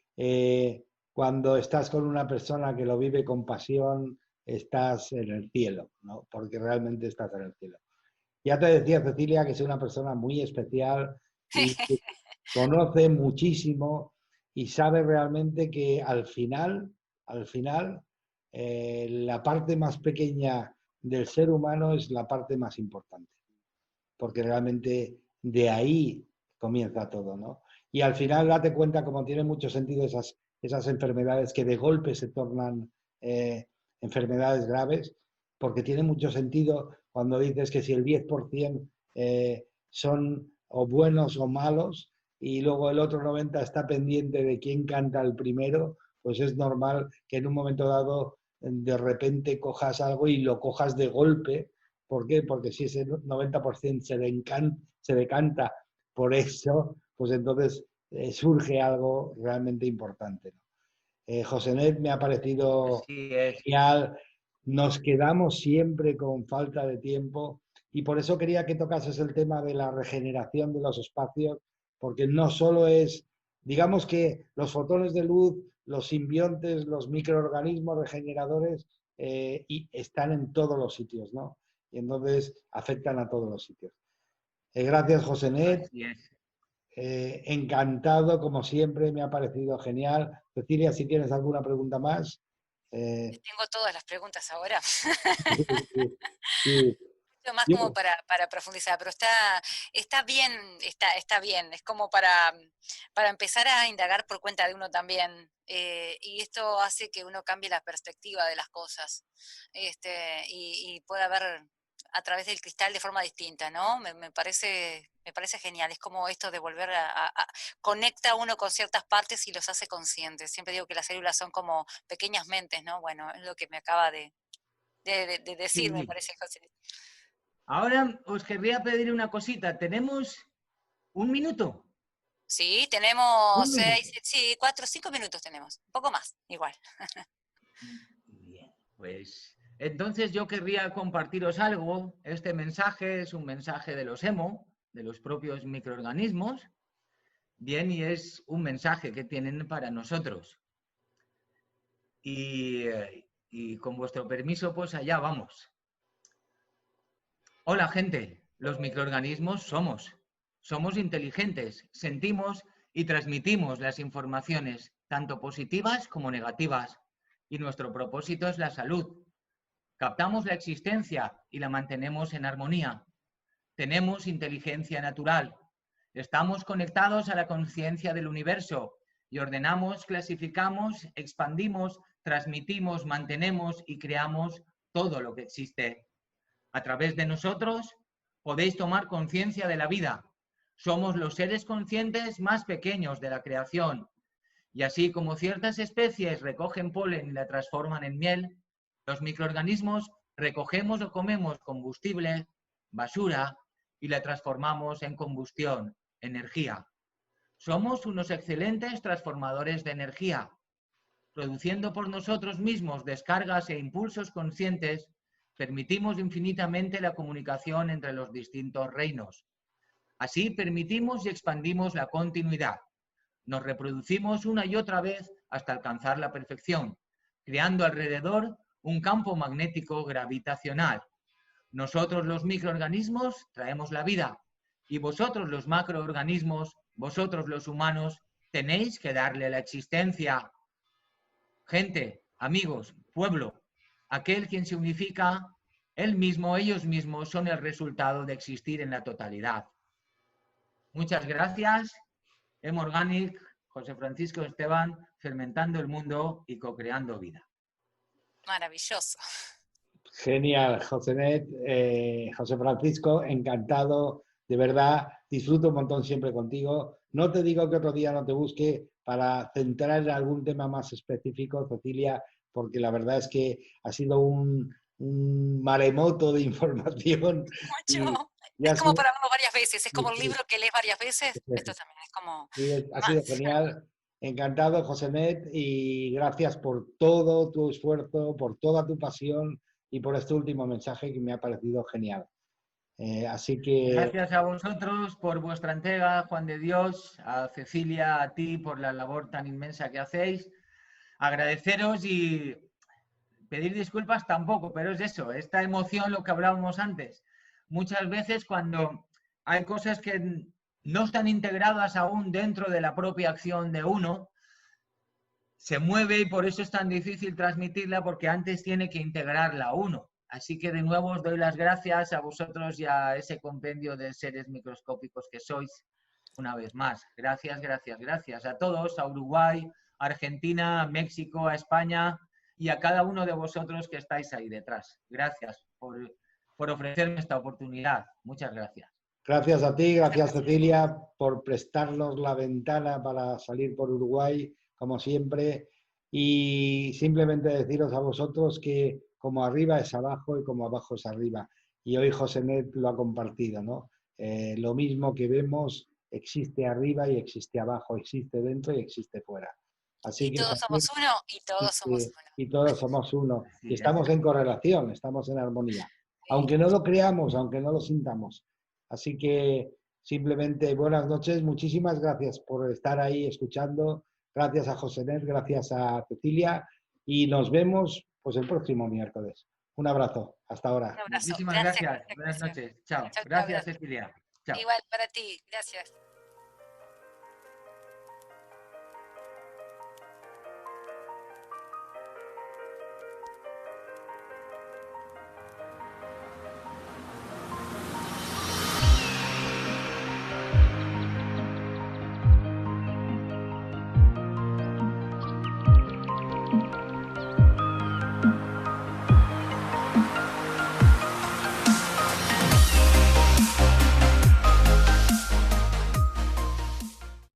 cuando estás con una persona que lo vive con pasión, estás en el cielo, ¿no? Porque realmente estás en el cielo. Ya te decía, Cecilia, que soy una persona muy especial y que conoce muchísimo y sabe realmente que al final, la parte más pequeña del ser humano es la parte más importante, porque realmente de ahí comienza todo, ¿no? Y al final date cuenta, como tiene mucho sentido esas enfermedades que de golpe se tornan enfermedades graves, porque tiene mucho sentido cuando dices que si el 10% son o buenos o malos y luego el otro 90% está pendiente de quién canta el primero, pues es normal que en un momento dado de repente cojas algo y lo cojas de golpe. ¿Por qué? Porque si ese 90% se decanta por eso, pues entonces surge algo realmente importante, ¿no? Josenet, me ha parecido Así es. genial. Nos quedamos siempre con falta de tiempo y por eso quería que tocases el tema de la regeneración de los espacios, porque no solo es, digamos que los fotones de luz, los simbiontes, los microorganismos regeneradores y están en todos los sitios, ¿no? Y entonces afectan a todos los sitios. Gracias, Josenet. Así es. Encantado, como siempre, me ha parecido genial. Cecilia, si tienes alguna pregunta más. Tengo todas las preguntas ahora. Sí. Más como para profundizar, pero está bien, está bien, es como para empezar a indagar por cuenta de uno también, y esto hace que uno cambie la perspectiva de las cosas, y pueda ver a través del cristal de forma distinta, ¿no? Me parece genial, es como esto de volver conecta a uno con ciertas partes y los hace conscientes. Siempre digo que las células son como pequeñas mentes, ¿no? Bueno, es lo que me acaba de decir, me Sí. parece, José. Ahora os querría pedir una cosita. ¿Tenemos un minuto? Sí, Un tenemos minuto. 4 o 5 minutos tenemos, un poco más, igual. Bien, pues entonces yo querría compartiros algo. Este mensaje es un mensaje de los EMO, de los propios microorganismos. Bien, y es un mensaje que tienen para nosotros. Y con vuestro permiso, pues allá vamos. Hola, gente. Los microorganismos somos inteligentes, sentimos y transmitimos las informaciones, tanto positivas como negativas. Y nuestro propósito es la salud. Captamos la existencia y la mantenemos en armonía. Tenemos inteligencia natural. Estamos conectados a la conciencia del universo y ordenamos, clasificamos, expandimos, transmitimos, mantenemos y creamos todo lo que existe. A través de nosotros podéis tomar conciencia de la vida. Somos los seres conscientes más pequeños de la creación. Y así como ciertas especies recogen polen y la transforman en miel, los microorganismos recogemos o comemos combustible, basura, y la transformamos en combustión, energía. Somos unos excelentes transformadores de energía, produciendo por nosotros mismos descargas e impulsos conscientes. Permitimos infinitamente la comunicación entre los distintos reinos. Así permitimos y expandimos la continuidad. Nos reproducimos una y otra vez hasta alcanzar la perfección, creando alrededor un campo magnético gravitacional. Nosotros los microorganismos traemos la vida y vosotros los macroorganismos, vosotros los humanos, tenéis que darle la existencia. Gente, amigos, pueblo, aquel quien se unifica, él mismo, ellos mismos son el resultado de existir en la totalidad. Muchas gracias. M-Organic, José Francisco Esteban, fermentando el mundo y co-creando vida. Maravilloso. Genial, Josenet, José Francisco, encantado, de verdad, disfruto un montón siempre contigo. No te digo que otro día no te busque para centrar en algún tema más específico, Cecilia, porque la verdad es que ha sido un un maremoto de información. Mucho. Y ha Es como sido, para verlo varias veces, es como un sí, libro que lees varias veces, sí, esto también es como sí, ha sido más. genial. Encantado, Josenet, y gracias por todo tu esfuerzo, por toda tu pasión y por este último mensaje que me ha parecido genial. Así que Gracias a vosotros por vuestra entrega, Juan de Dios, a Cecilia, a ti por la labor tan inmensa que hacéis. Agradeceros y pedir disculpas tampoco, pero es eso, esta emoción, lo que hablábamos antes. Muchas veces cuando hay cosas que no están integradas aún dentro de la propia acción de uno, se mueve y por eso es tan difícil transmitirla, porque antes tiene que integrarla uno. Así que de nuevo os doy las gracias a vosotros y a ese compendio de seres microscópicos que sois una vez más. Gracias, gracias, gracias a todos, a Uruguay, a Argentina, a México, a España y a cada uno de vosotros que estáis ahí detrás. Gracias por ofrecerme esta oportunidad. Muchas gracias. gracias a ti, gracias Cecilia por prestarnos la ventana para salir por Uruguay, como siempre. Y simplemente deciros a vosotros que como arriba es abajo y como abajo es arriba. Y hoy Josenet lo ha compartido, ¿no? Lo mismo que vemos existe arriba y existe abajo, existe dentro y existe fuera. Así Y que todos somos uno, y todos somos uno. y todos somos uno. Y Así es. estamos en correlación, estamos en armonía. Sí. Aunque no lo creamos, aunque no lo sintamos. Así que simplemente buenas noches, muchísimas gracias por estar ahí escuchando, gracias a Josenet, gracias a Cecilia y nos vemos pues el próximo miércoles. Un abrazo, hasta ahora. Un abrazo. Muchísimas Gracias. gracias. Buenas noches. Chao. Chao, chao, Gracias, gracias. Cecilia. Chao. Igual para ti, gracias.